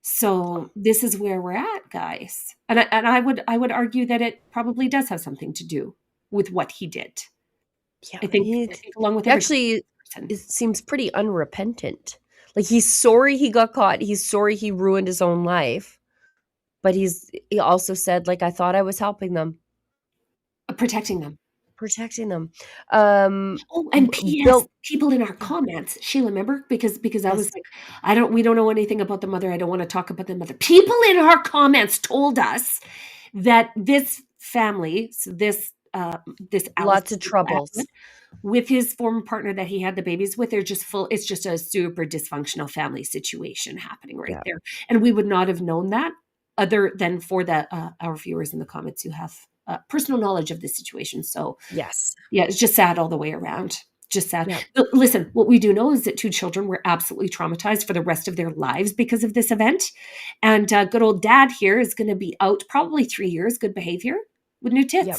So this is where we're at, guys. And I would argue that it probably does have something to do with what he did. Yeah, I think along with actually, it seems pretty unrepentant. Like, he's sorry he got caught. He's sorry he ruined his own life. But he also said, like, I thought I was helping them. Protecting them. And P.S. people in our comments, Sheila, remember? Because I was like, we don't know anything about the mother. I don't want to talk about the mother. People in our comments told us that this family, this lots of troubles with his former partner that he had the babies with. It's just a super dysfunctional family situation happening there. And we would not have known that other than for our viewers in the comments who have personal knowledge of this situation. So yes, it's just sad all the way around. Just sad. Yeah. But listen, what we do know is that 2 children were absolutely traumatized for the rest of their lives because of this event. And good old dad here is going to be out probably 3 years, good behavior, with new tits. Yep.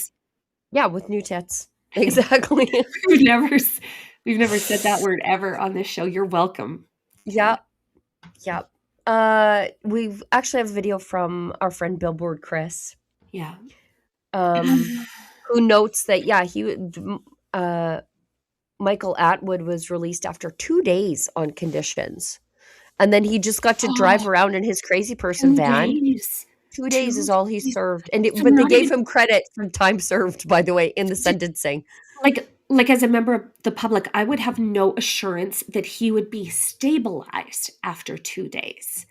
Yeah, with new tits. Exactly. We've never said that word ever on this show. You're welcome. Yeah. Yeah. We've actually have a video from our friend Billboard Chris. Yeah. Who notes that Michael Atwood was released after 2 days on conditions, and then he just got to drive around in his crazy person van. 2 days is all he served, but they gave him credit for time served, by the way, in the sentencing. Like as a member of the public, I would have no assurance that he would be stabilized after 2 days.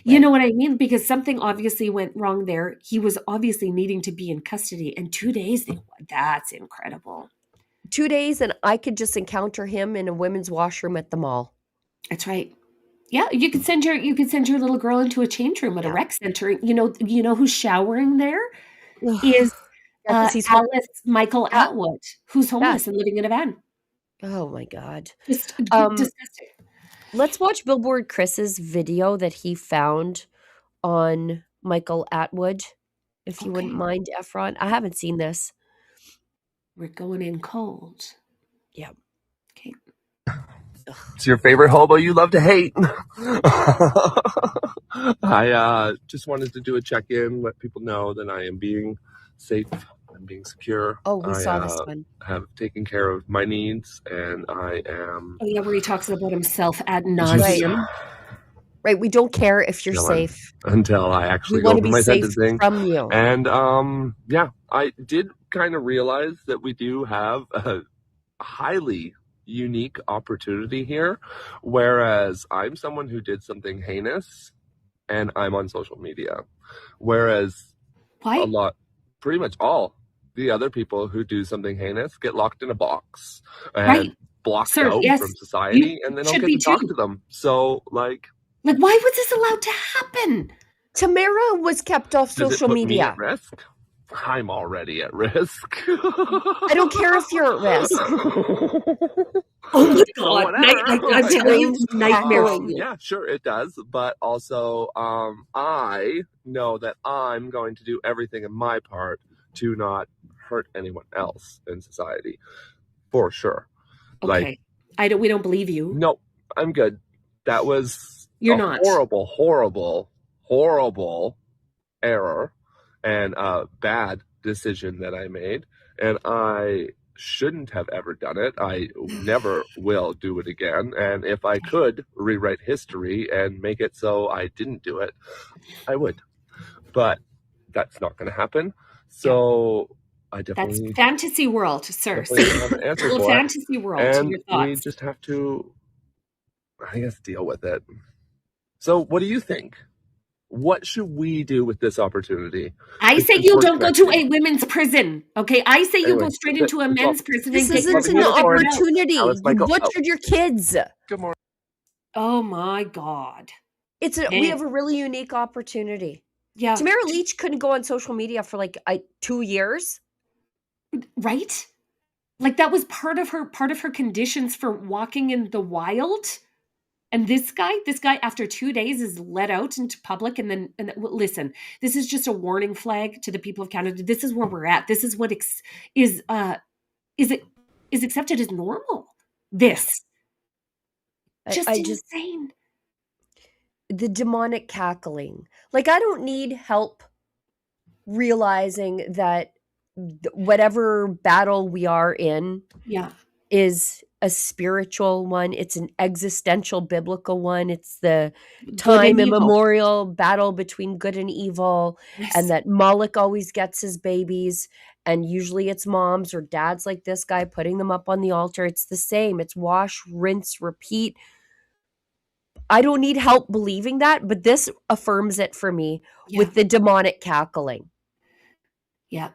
You know what I mean? Because something obviously went wrong there. He was obviously needing to be in custody, and 2 days, that's incredible. 2 days, and I could just encounter him in a women's washroom at the mall. That's right. Yeah, you could send your little girl into a change room at a rec center. You know who's showering there is Alice Michael Atwood, who's homeless and living in a van. Oh my God. Just disgusting. Let's watch Billboard Chris's video that he found on Michael Atwood, if you wouldn't mind, Efron. I haven't seen this. We're going in cold. Yeah. Okay. It's your favorite hobo you love to hate. I just wanted to do a check-in, let people know that I am being safe. I'm being secure. Oh, we saw this one. I have taken care of my needs, and I am... Oh, yeah, where he talks about himself ad nauseum. Right? We don't care if you're chilling safe. until I We actually want go to for be my safe sentencing. from you. And yeah, I did kind of realize that we do have a highly unique opportunity here, whereas I'm someone who did something heinous and I'm on social media, whereas Why? pretty much all the other people who do something heinous get locked in a box and Right. blocked Sir, out yes. from You society, and they don't should get be to talk too. to them. So, like, Like, why was this allowed to happen? Tamara was kept off does it social put me media. at risk? I'm already at risk. I don't care if you're at risk. Oh my So God. whatever. I'm telling you, Strange nightmare cackling. fuel. Yeah, sure it does, but also I know that I'm going to do everything in my part to not hurt anyone else in society, for sure. Like, Okay. We don't believe you. no, I'm good. That was You're a not. horrible, horrible, horrible error and a bad decision that I made, and I shouldn't have ever done it. I never will do it again, and if I could rewrite history and make it so I didn't do it, I would. But that's not going to happen. So I That's definitely fantasy world, sir. definitely See? don't have an answer Little for it, fantasy world. and Your we thoughts. just have to, I guess, deal with it. So what do you think? What should we do with this opportunity? I say Because you we're don't go to connecting. a women's prison. Okay. I say you go Anyway, straight that's it. into a That's all. men's prison This and get isn't Loving an yourself figured unicorn. out. opportunity. Alice You Michael. Oh, butchered your kids. good morning. Oh my God. We Man. have a really unique opportunity. Yeah. Tamara Leach couldn't go on social media for like 2 years. Right? Like that was part of her conditions for walking in the wild. And this guy after 2 days is let out into public listen, this is just a warning flag to the people of Canada. This is where we're at. This is what is accepted as normal. This just I just insane. the demonic cackling. Like I don't need help realizing that whatever battle we are in Yeah. is a spiritual one. It's an existential biblical one. It's the Good time and evil. immemorial battle between good and evil, and Yes. that Moloch always gets his babies, and usually it's moms or dads like this guy putting them up on the altar. It's the same. It's wash, rinse, repeat. I don't need help believing that, but this affirms it for me Yeah. with the demonic cackling. Yeah.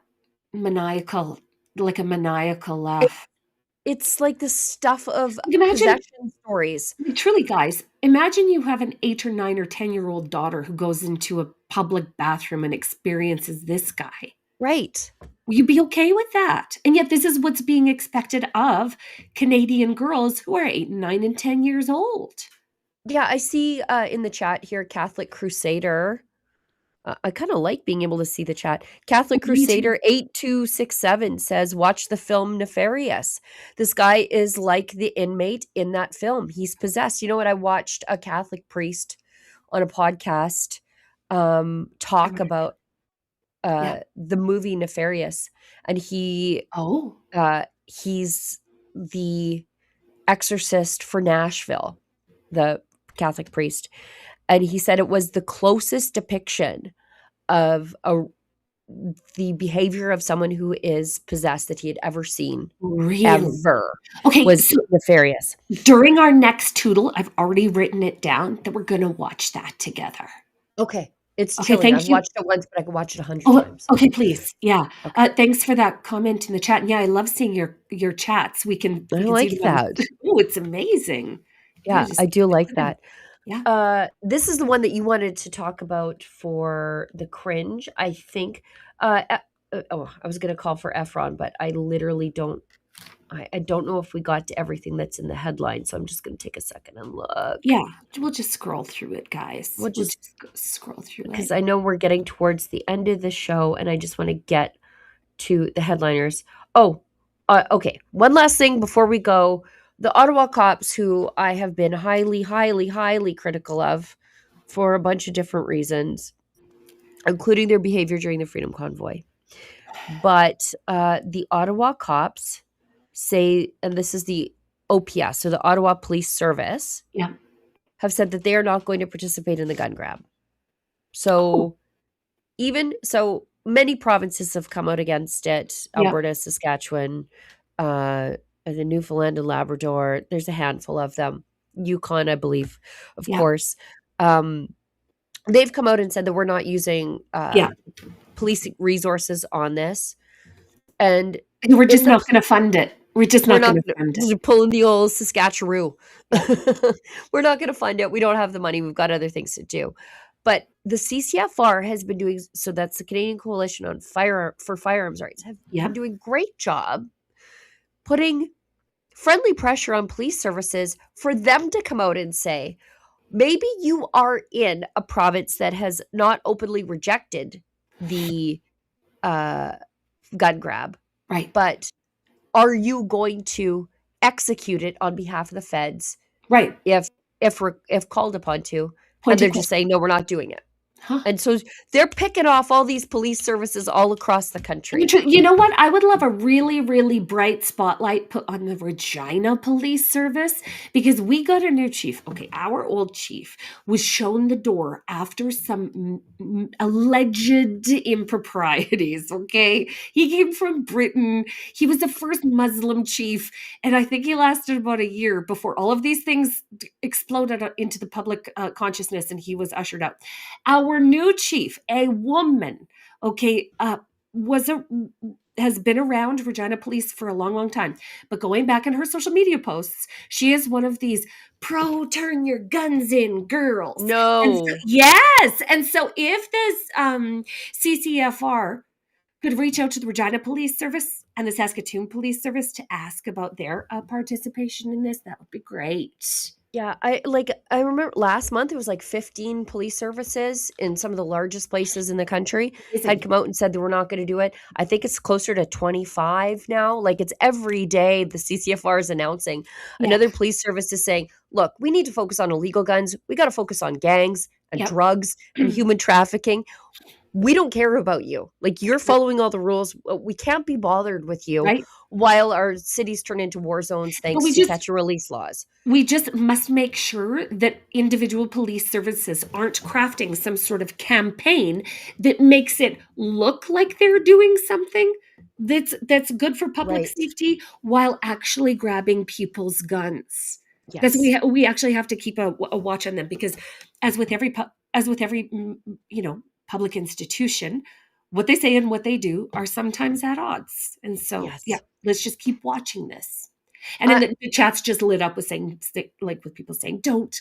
Maniacal, like a maniacal laugh. It's like the stuff of Imagine, possession stories. truly, guys, imagine you have an 8 or 9 or 10-year-old daughter who goes into a public bathroom and experiences this guy. Right. Will you be okay with that? And yet this is what's being expected of Canadian girls who are 8 and 9 and 10 years old. Yeah, I see in the chat here, Catholic Crusader. I kind of like being able to see the chat. Catholic Me too. Crusader 8267 says, watch the film Nefarious. This guy is like the inmate in that film. He's possessed. You know what? I watched a Catholic priest on a podcast talk about the movie Nefarious, and he's the exorcist for Nashville, the Catholic priest, and he said it was the closest depiction of the behavior of someone who is possessed that he had ever seen. Really? Ever. Okay, Was so Nefarious. during our next Toodle, I've already written it down that we're going to watch that together. Okay. It's Okay, chilling. thank I've you. watched it once, but I could watch it 100 times. Okay, please. Yeah. Okay. Thanks for that comment in the chat. And yeah, I love seeing your chats. We can like see that. Oh, it's amazing. Yeah, I do like that. Yeah. This is the one that you wanted to talk about for the cringe. I think I was going to call for Efron, but I literally don't I don't know if we got to everything that's in the headline, so I'm just going to take a second and look. Yeah, we'll just scroll through it, guys. We'll just scroll through it. Because I know we're getting towards the end of the show, and I just want to get to the headliners. Okay. One last thing before we go. The Ottawa cops, who I have been highly, highly, highly critical of for a bunch of different reasons, including their behavior during the Freedom Convoy. But the Ottawa cops say, and this is the OPS, so the Ottawa Police Service. Yeah. have said that they are not going to participate in the gun grab. Oh, So many provinces have come out against it. yeah, Alberta, Saskatchewan, and the Newfoundland and Labrador. There's a handful of them. Yukon, I believe, of yeah, course. Um, they've come out and said that we're not using yeah. police resources on this. And We're just in the not going to fund it. We're just we're not not going to fund it. gonna pulling the old Saskatchewan. Yeah, We're not gonna fund it. We don't have the money. We've got other things to do. But the CCFR has been doing, so that's the Canadian Coalition on Firearms Rights, have yeah, been doing a great job putting friendly pressure on police services for them to come out and say, maybe you are in a province that has not openly rejected the uh, gun grab, right, but are you going to execute it on behalf of the feds right. if if called upon to? And Pointed they're just question. saying, no, we're not doing it. Huh? And so they're picking off all these police services all across the country. You know what? I would love a really, really bright spotlight put on the Regina Police Service because we got a new chief. Okay, our old chief was shown the door after some alleged improprieties. Okay, he came from Britain. He was the first Muslim chief, and I think he lasted about a year before all of these things exploded into the public consciousness, and he was ushered out. Our new chief, a woman, okay, was a has been around Regina Police for a long, long time. But going back in her social media posts, she is one of these pro turn your guns in girls. And so, No. yes. And so if this CCFR could reach out to the Regina Police Service and the Saskatoon Police Service to ask about their participation in this, that would be great. Yeah, I remember last month it was like 15 police services in some of the largest places in the country had Amazing. come out and said that we're not going to do it. I think it's closer to 25 now. Like it's every day the CCFR is announcing. Yeah. Another police service is saying, look, we need to focus on illegal guns. We got to focus on gangs and Yep. drugs and human trafficking. We don't care about you. Like you're following all the rules. We can't be bothered with you Right. while our cities turn into war zones But thanks to catch and release laws. we just must make sure that individual police services aren't crafting some sort of campaign that makes it look like they're doing something that's good for public Right. safety while actually grabbing people's guns. That's Yes. we actually have to keep a watch on them because as with every public institution, what they say and what they do are sometimes at odds. And so, Yes. yeah, let's just keep watching this. And then the chat's just lit up with saying, like with people saying, don't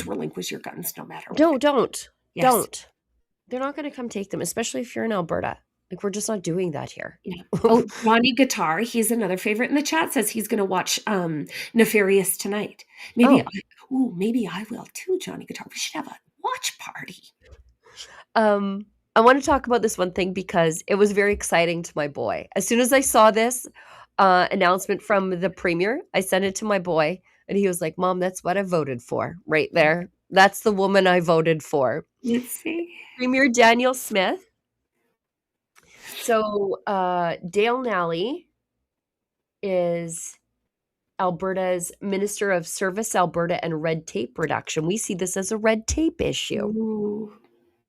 relinquish your guns no matter what. Don't. Yes. Don't. They're not going to come take them, especially if you're in Alberta. Like we're just not doing that here. Yeah. Oh, Johnny Guitar, he's another favorite in the chat, says he's going to watch Nefarious tonight. Maybe maybe I will too, Johnny Guitar. We should have a watch party. I want to talk about this one thing because it was very exciting to my boy. As soon as I saw this announcement from the premier, I sent it to my boy and he was like, Mom, that's what I voted for right there. That's the woman I voted for. Let's see. Premier Danielle Smith. So Dale Nally is Alberta's Minister of Service Alberta and Red Tape Reduction. We see this as a red tape issue. Ooh.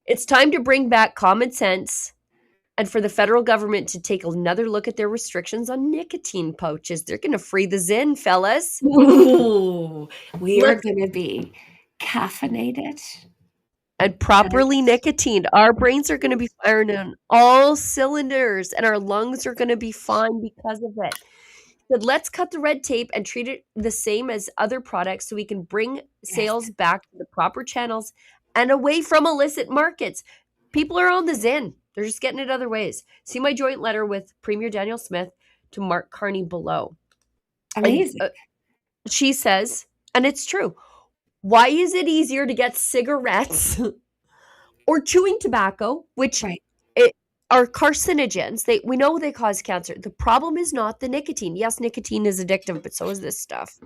It's time to bring back common sense and for the federal government to take another look at their restrictions on nicotine pouches. They're going to free the Zin, fellas. Ooh. We are going to be caffeinated. And properly nicotine. Our brains are going to be firing on all cylinders and our lungs are going to be fine because of it. But let's cut the red tape and treat it the same as other products so we can bring sales back to the proper channels and away from illicit markets. People are on the Zin. They're just getting it other ways. See my joint letter with Premier Danielle Smith to Mark Carney below. Amazing. And, she says, and it's true, why is it easier to get cigarettes or chewing tobacco, which are carcinogens? We know they cause cancer. The problem is not the nicotine. Yes, nicotine is addictive, but so is this stuff.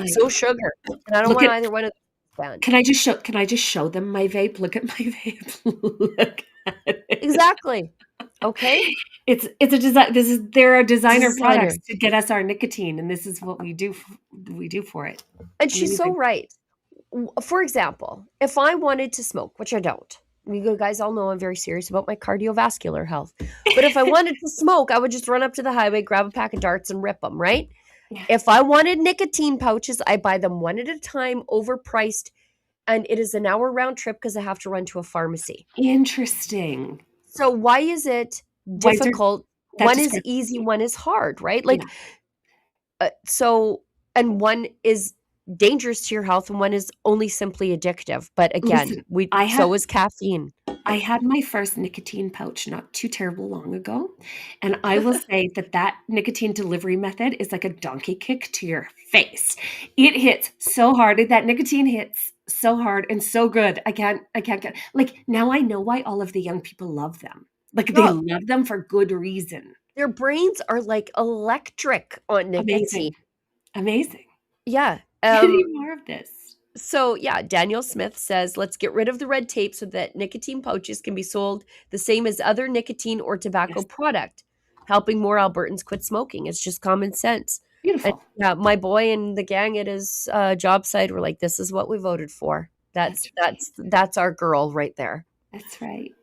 So sugar. And I don't want either one of them banned. Can I just show them my vape? Look at my vape. Look at it. Exactly. Okay. It's a design. They're a designer products to get us our nicotine, and this is what we do for it. And she's so right. For example, if I wanted to smoke, which I don't, you guys all know I'm very serious about my cardiovascular health. But if I wanted to smoke, I would just run up to the highway, grab a pack of darts, and rip them, right? Yeah. If I wanted nicotine pouches, I buy them one at a time, overpriced, and it is an hour round trip because I have to run to a pharmacy. Interesting. So why is it Why is there difficult? that One is discrepancy? easy, one is hard, right? Yeah. And one is dangerous to your health and one is only simply addictive. But again, Listen, so is caffeine. I had my first nicotine pouch not too terrible long ago, and I will say that nicotine delivery method is like a donkey kick to your face. It hits so hard. That nicotine hits so hard and so good. I can't get, like, now I know why all of the young people love them. Like, they No, love them for good reason. their brains are like electric on nicotine. Amazing. Yeah. Any more of this? So yeah, Daniel Smith says, let's get rid of the red tape so that nicotine pouches can be sold the same as other nicotine or tobacco Yes. product, helping more Albertans quit smoking. It's just common sense. And Beautiful. yeah, my boy and the gang at his job site were like, this is what we voted for. That's our girl right there. That's right.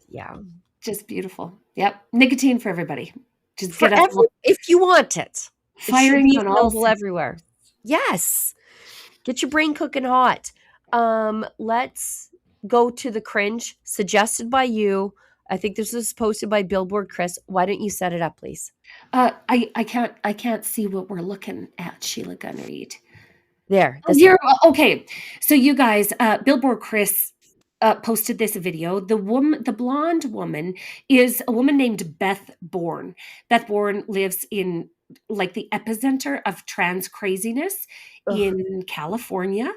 Yeah. Just beautiful. Yep. Nicotine for everybody. Just For get us all if you want it. It should firing be on all available cylinders. everywhere. Yes. Get your brain cooking hot. Let's go to the cringe suggested by you. I think this was posted by Billboard Chris. Why don't you set it up, please? I can't see what we're looking at, Sheila Gunreed. There. Oh, you're okay. So you guys, Billboard Chris posted this video. The blonde woman is a woman named Beth Bourne. Beth Bourne lives in like the epicenter of trans craziness in California,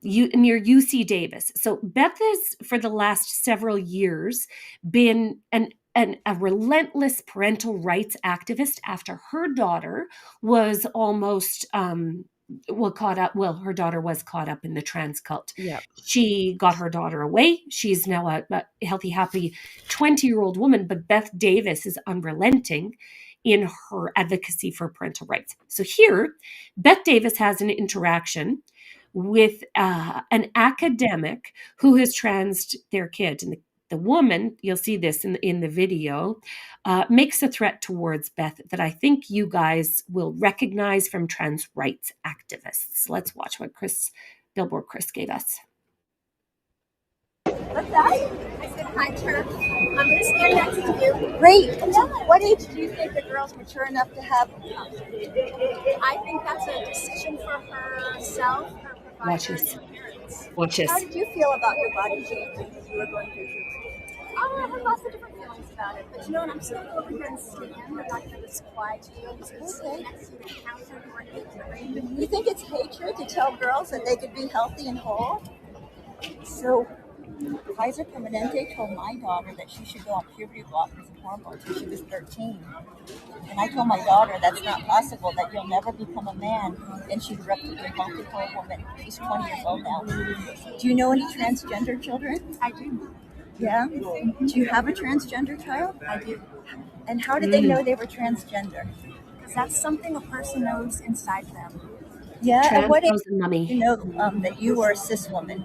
near UC Davis. So Beth has, for the last several years, been a relentless parental rights activist after her daughter was almost her daughter was caught up in the trans cult. Yeah. She got her daughter away. She's now a healthy, happy 20-year-old woman, but Beth Davis is unrelenting in her advocacy for parental rights. So here, Beth Davis has an interaction with an academic who has transed their kid. And the woman, you'll see this in the video, makes a threat towards Beth that I think you guys will recognize from trans rights activists. Let's watch what Billboard Chris gave us. What's that? I said, hi, Turk. I'm going to stand next to you. Great. What age do you think the girl's mature enough to have? I think that's a decision for herself, her providers, and parents. Watch this. How did you feel about your body change as you were going through puberty? Oh, I had lots of different feelings about it. But you know what? I'm just going to go over here and stand. I'm not going to just quiet to you. I'm just going to stand next to you and counter who are hatred. You think it's hatred to tell girls that they could be healthy and whole? So Kaiser Permanente told my daughter that she should go on puberty blockers and hormones when she was 13. And I told my daughter that's not possible, that you'll never become a man. And she grew up to be a healthy, whole woman. She's 20 years old now. Do you know any transgender children? I do. Yeah? Do you have a transgender child? I do. And how did they know they were transgender? Because that's something a person knows inside them. Yeah? At what age Mummy. did you know that you were a cis woman?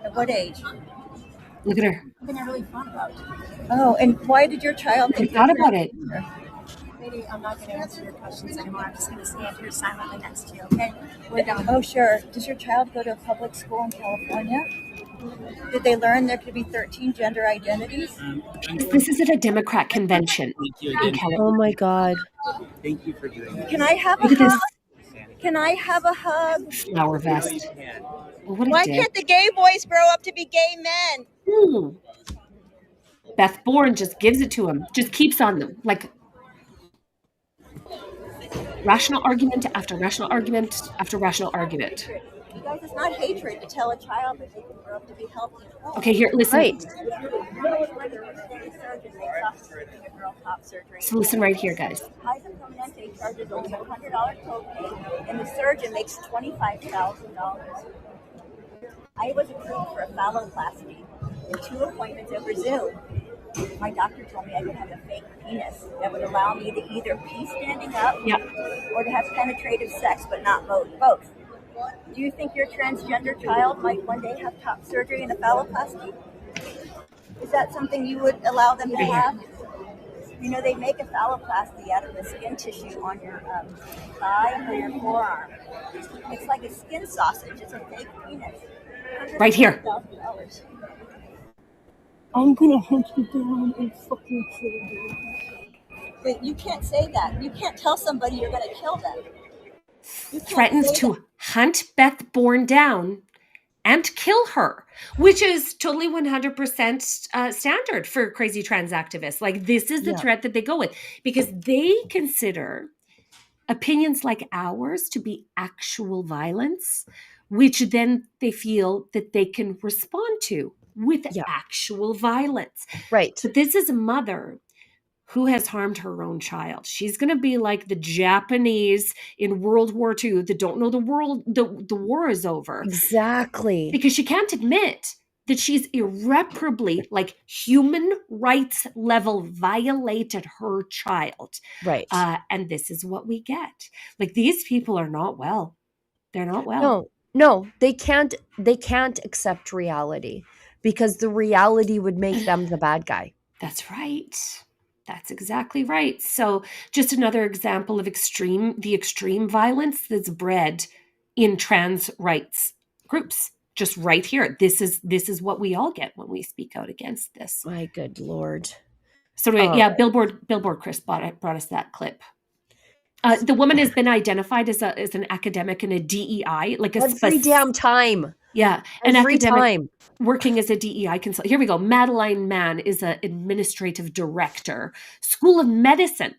At what age? Look at her. Something I really thought about. Oh, and why did your child think thought about it? Maybe I'm not going to answer your questions anymore. I'm just going to stand here silently next to you, okay? We're done. Oh, sure. Does your child go to a public school in California? Did they learn there could be 13 gender identities? This is at a Democrat convention. Oh my God. Thank you for doing that. Can I have a Look at hug? this Can I have a hug? flower vest. Oh, what a Why dick. can't the gay boys grow up to be gay men? Beth Bourne just gives it to him. Just keeps on them. Like rational argument after rational argument after rational argument. You guys, it's not hatred to tell a child that they can grow up to be healthy. Okay, here, listen. Right. So listen right here, guys. Kaiser Permanente charges only $100 copay, and the surgeon makes $25,000. I was approved for a phalloplasty in 2 appointments over Zoom. My doctor told me I could have a fake penis that would allow me to either be standing up or to have penetrative sex, but not both. Do you think your transgender child might one day have top surgery and a phalloplasty? Is that something you would allow them to have? You know, they make a phalloplasty out of the skin tissue on your thigh or your forearm. It's like a skin sausage. It's a fake penis. Right here. $150,000. I'm gonna hunt you down and fucking kill you. But you can't say that. You can't tell somebody you're gonna kill them. Threatens to hunt Beth Bourne down and kill her, which is totally 100% standard for crazy trans activists. Like, this is the threat that they go with, because they consider opinions like ours to be actual violence, which then they feel that they can respond to with actual violence. Right. But this is a mother who has harmed her own child. She's going to be like the Japanese in World War II that don't know the war is over. Exactly. Because she can't admit that she's irreparably, like, human rights level violated her child. Right. And this is what we get. Like, these people are not well. They're not well. No, they can't accept reality, because the reality would make them the bad guy. That's right. That's exactly right. So just another example of the extreme violence that's bred in trans rights groups. Just right here. This is what we all get when we speak out against this. My good Lord. So Billboard Chris brought us that clip. The woman has been identified as an academic in a DEI, like every damn time. Yeah, an academic working as a DEI consultant. Here we go. Madeline Mann is an administrative director, School of Medicine.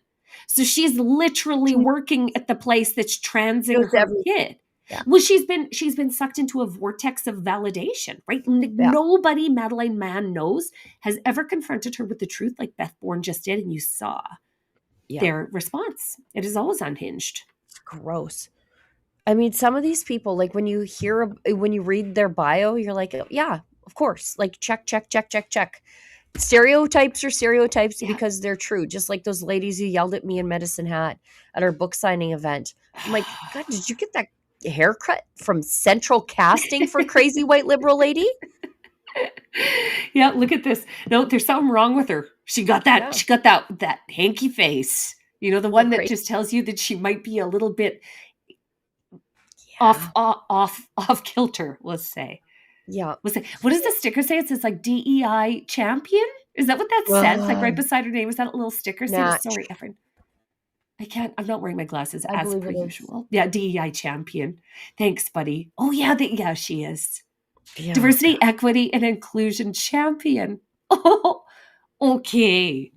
So she's literally working at the place that's transing her kid. Yeah. Well, she's been sucked into a vortex of validation, right? Nobody Madeline Mann knows has ever confronted her with the truth like Beth Bourne just did, and you saw their response. It is always unhinged. It's gross. I mean, some of these people, like, when you read their bio, you're like, yeah, of course. Like, check. Stereotypes are stereotypes because they're true. Just like those ladies who yelled at me in Medicine Hat at our book signing event. I'm like, God, did you get that haircut from Central Casting for crazy white liberal lady? Yeah, look at this. No, there's something wrong with her. She got that. Yeah. She got that hanky face. You know, the one that just tells you that she might be a little bit off kilter. Let's say. Yeah. What does the sticker say? It says like DEI champion. Is that what that says? Like right beside her name. Is that a little sticker? Sorry, Efren. I'm not wearing my glasses as per usual. Yeah, DEI champion. Thanks, buddy. Oh yeah, she is. Yeah. Diversity, equity, and inclusion champion. Oh, okay.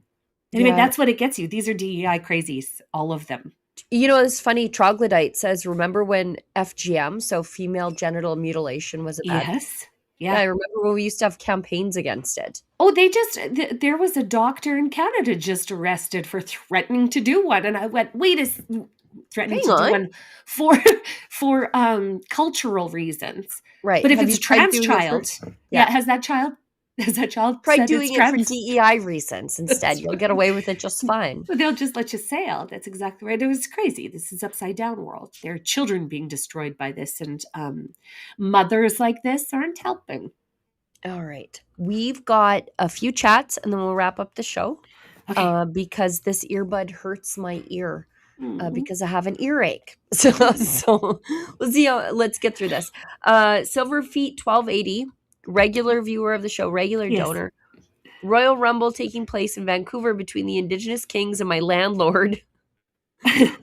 Anyway, that's what it gets you. These are DEI crazies, all of them. You know, it's funny. Troglodyte says, remember when FGM, so female genital mutilation, was bad? Yes. Yeah, I remember when we used to have campaigns against it. Oh, there was a doctor in Canada just arrested for threatening to do one. And I went, threatening to do one for cultural reasons. Right. But if it's a trans child, has that child try doing it for DEI reasons instead. You'll get away with it just fine. But they'll just let you sail. That's exactly right. It was crazy. This is upside down world. There are children being destroyed by this, and mothers like this aren't helping. All right. We've got a few chats, and then we'll wrap up the show. Okay. Because this earbud hurts my ear. Because I have an earache. So let's see let's get through this. Silverfeet 1280. Regular viewer of the show, regular donor. Royal Rumble taking place in Vancouver between the Indigenous Kings and my landlord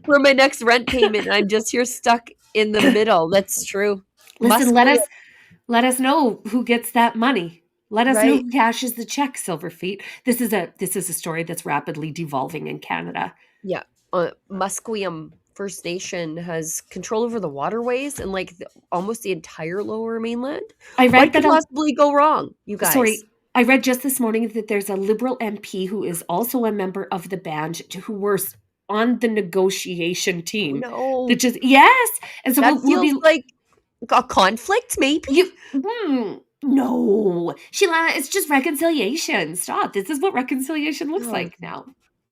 for my next rent payment. I'm just here stuck in the middle. That's true. Listen, let us know who gets that money. Let us know who cashes the check, Silverfeet. This is a story that's rapidly devolving in Canada. Yeah. Musqueam First Nation has control over the waterways and almost the entire Lower Mainland. I read what could possibly go wrong, you guys? Sorry, I read just this morning that there's a Liberal MP who is also a member of the band who was on the negotiation team. No, and so that feels like a conflict, maybe. No, Sheila, it's just reconciliation. Stop. This is what reconciliation looks like now,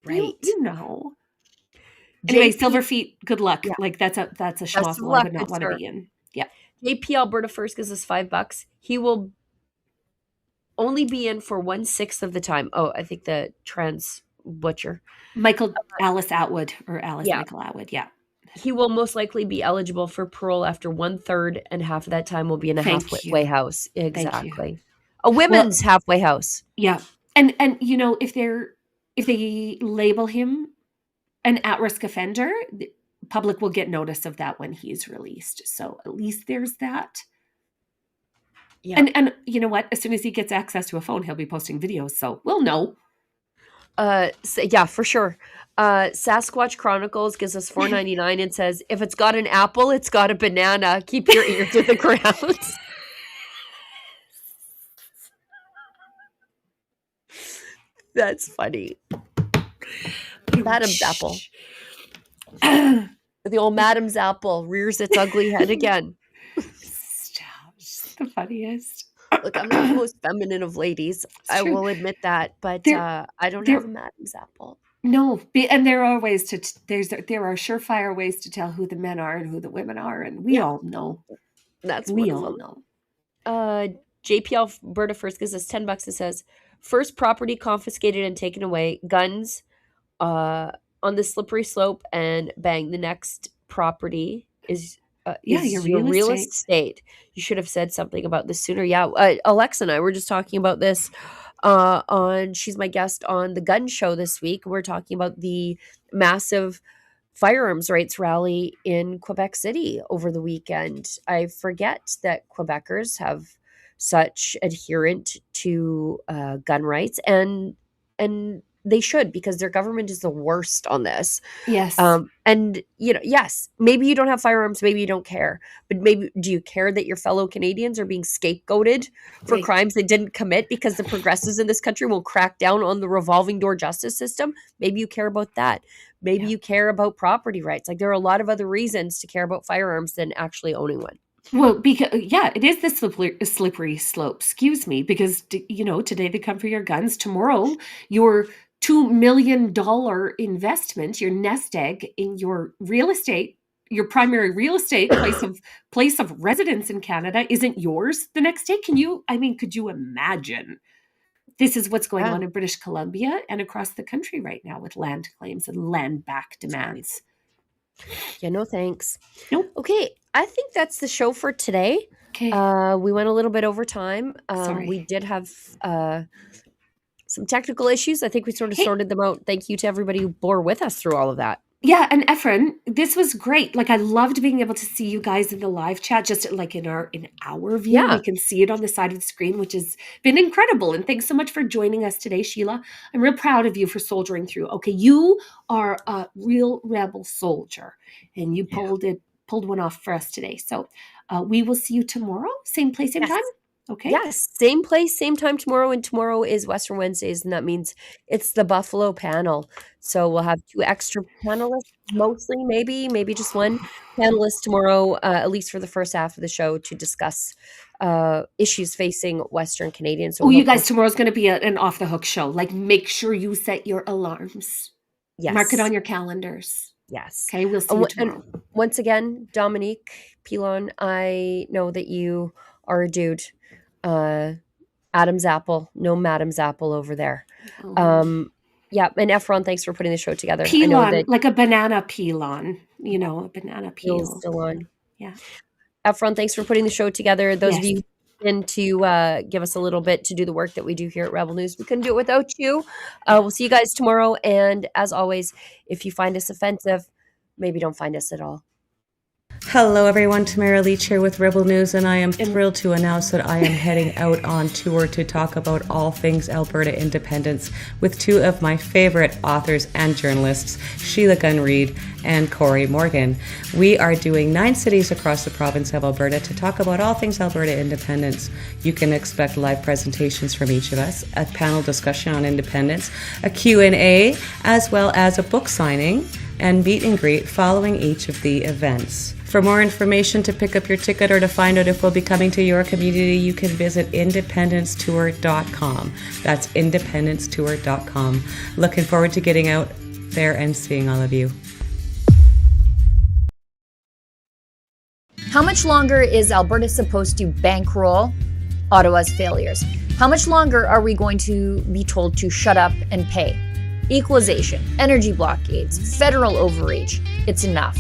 right? You know. Anyway, Silverfeet, good luck. Yeah. Like that's a schmozzle I would not want to be in. Yeah. JP Alberta First gives us $5. He will only be in for 1/6 of the time. Oh, I think the trans butcher. Alice Atwood or Alice Yeah. Michael Atwood. Yeah. He will most likely be eligible for parole after 1/3, and half of that time will be in a Thank you. halfway house. Thank you. Exactly. A women's halfway house. Yeah. And you know, if they label him an at-risk offender, the public will get notice of that when he's released. So at least there's that. Yeah. And you know what? As soon as he gets access to a phone, he'll be posting videos. So we'll know. So, yeah, for sure. Sasquatch Chronicles gives us $4.99 and says, if it's got an apple, it's got a banana. Keep your ear to the ground. That's funny. Madam's apple. The old Madam's apple rears its ugly head again. Stop. It's the funniest. Look, I'm not the most feminine of ladies. I will admit that, but I don't have a Madam's apple. No, and there are ways to there are surefire ways to tell who the men are and who the women are, and we all know. That's we all know. JP Alberta First gives us $10 and says, first property confiscated and taken away, guns on the slippery slope, and bang, the next property is your real estate. You should have said something about this sooner. Yeah, Alexa and I were just talking about this she's my guest on the gun show this week. We're talking about the massive firearms rights rally in Quebec City over the weekend. I forget that Quebecers have such adherent to gun rights, and they should, because their government is the worst on this. Yes. And, yes, maybe you don't have firearms, maybe you don't care, but maybe do you care that your fellow Canadians are being scapegoated for crimes they didn't commit because the progressives in this country will crack down on the revolving door justice system? Maybe you care about that. Maybe you care about property rights. Like, there are a lot of other reasons to care about firearms than actually owning one. Well, because it is the slippery slope. Excuse me, because today they come for your guns. Tomorrow, your $2 million investment, your nest egg in your real estate, your primary real estate place of residence in Canada, isn't yours the next day. Could you imagine? This is what's going on in British Columbia and across the country right now with land claims and land back demands. Yeah, no thanks. Nope. Okay, I think that's the show for today. Okay. We went a little bit over time. Sorry. We did have some technical issues. I think we sort of sorted them out. Thank you to everybody who bore with us through all of that. Yeah, and Efren, this was great. Like, I loved being able to see you guys in the live chat, just like in our view. Yeah. We can see it on the side of the screen, which has been incredible. And thanks so much for joining us today, Sheila. I'm real proud of you for soldiering through. Okay, you are a real rebel soldier, and you pulled one off for us today. So we will see you tomorrow, same place, same time. Okay. Yes, same place, same time tomorrow, and tomorrow is Western Wednesdays, and that means it's the Buffalo panel. So we'll have 2 extra panelists, mostly, maybe just one panelist tomorrow, at least for the first half of the show, to discuss issues facing Western Canadians. So you guys, tomorrow's going to be an off the hook show. Like, make sure you set your alarms. Yes. Mark it on your calendars. Yes. Okay, we'll see you tomorrow. And once again, Dominique Pilon, I know that you are a dude. Adam's apple, no Madam's apple over there. Yeah, and Efron, thanks for putting the show together. Pelon, I know that like a banana pelon, a banana peel. Still on. Yeah. Efron, thanks for putting the show together. Those of you in to give us a little bit to do the work that we do here at Rebel News. We couldn't do it without you. We'll see you guys tomorrow. And as always, if you find us offensive, maybe don't find us at all. Hello everyone, Tamara Leach here with Rebel News, and I am thrilled to announce that I am heading out on tour to talk about all things Alberta independence with 2 of my favorite authors and journalists, Sheila Gunn Reid and Corey Morgan. We are doing 9 cities across the province of Alberta to talk about all things Alberta independence. You can expect live presentations from each of us, a panel discussion on independence, a Q&A, as well as a book signing and meet and greet following each of the events. For more information, to pick up your ticket, or to find out if we'll be coming to your community, you can visit independencetour.com. That's independencetour.com. Looking forward to getting out there and seeing all of you. How much longer is Alberta supposed to bankroll Ottawa's failures? How much longer are we going to be told to shut up and pay? Equalization, energy blockades, federal overreach. It's enough.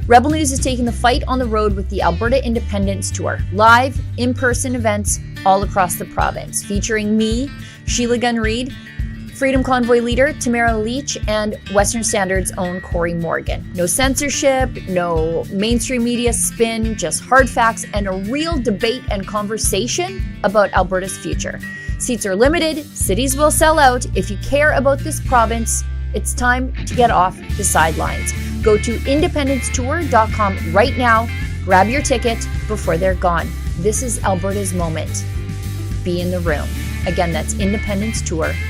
Rebel News is taking the fight on the road with the Alberta Independence Tour. Live, in-person events all across the province, featuring me, Sheila Gunn-Reid, Freedom Convoy leader Tamara Leach, and Western Standard's own Corey Morgan. No censorship, no mainstream media spin, just hard facts and a real debate and conversation about Alberta's future. Seats are limited, cities will sell out. If you care about this province, it's time to get off the sidelines. Go to independencetour.com right now, grab your ticket before they're gone. This is Alberta's moment. Be in the room. Again, that's independencetour.com.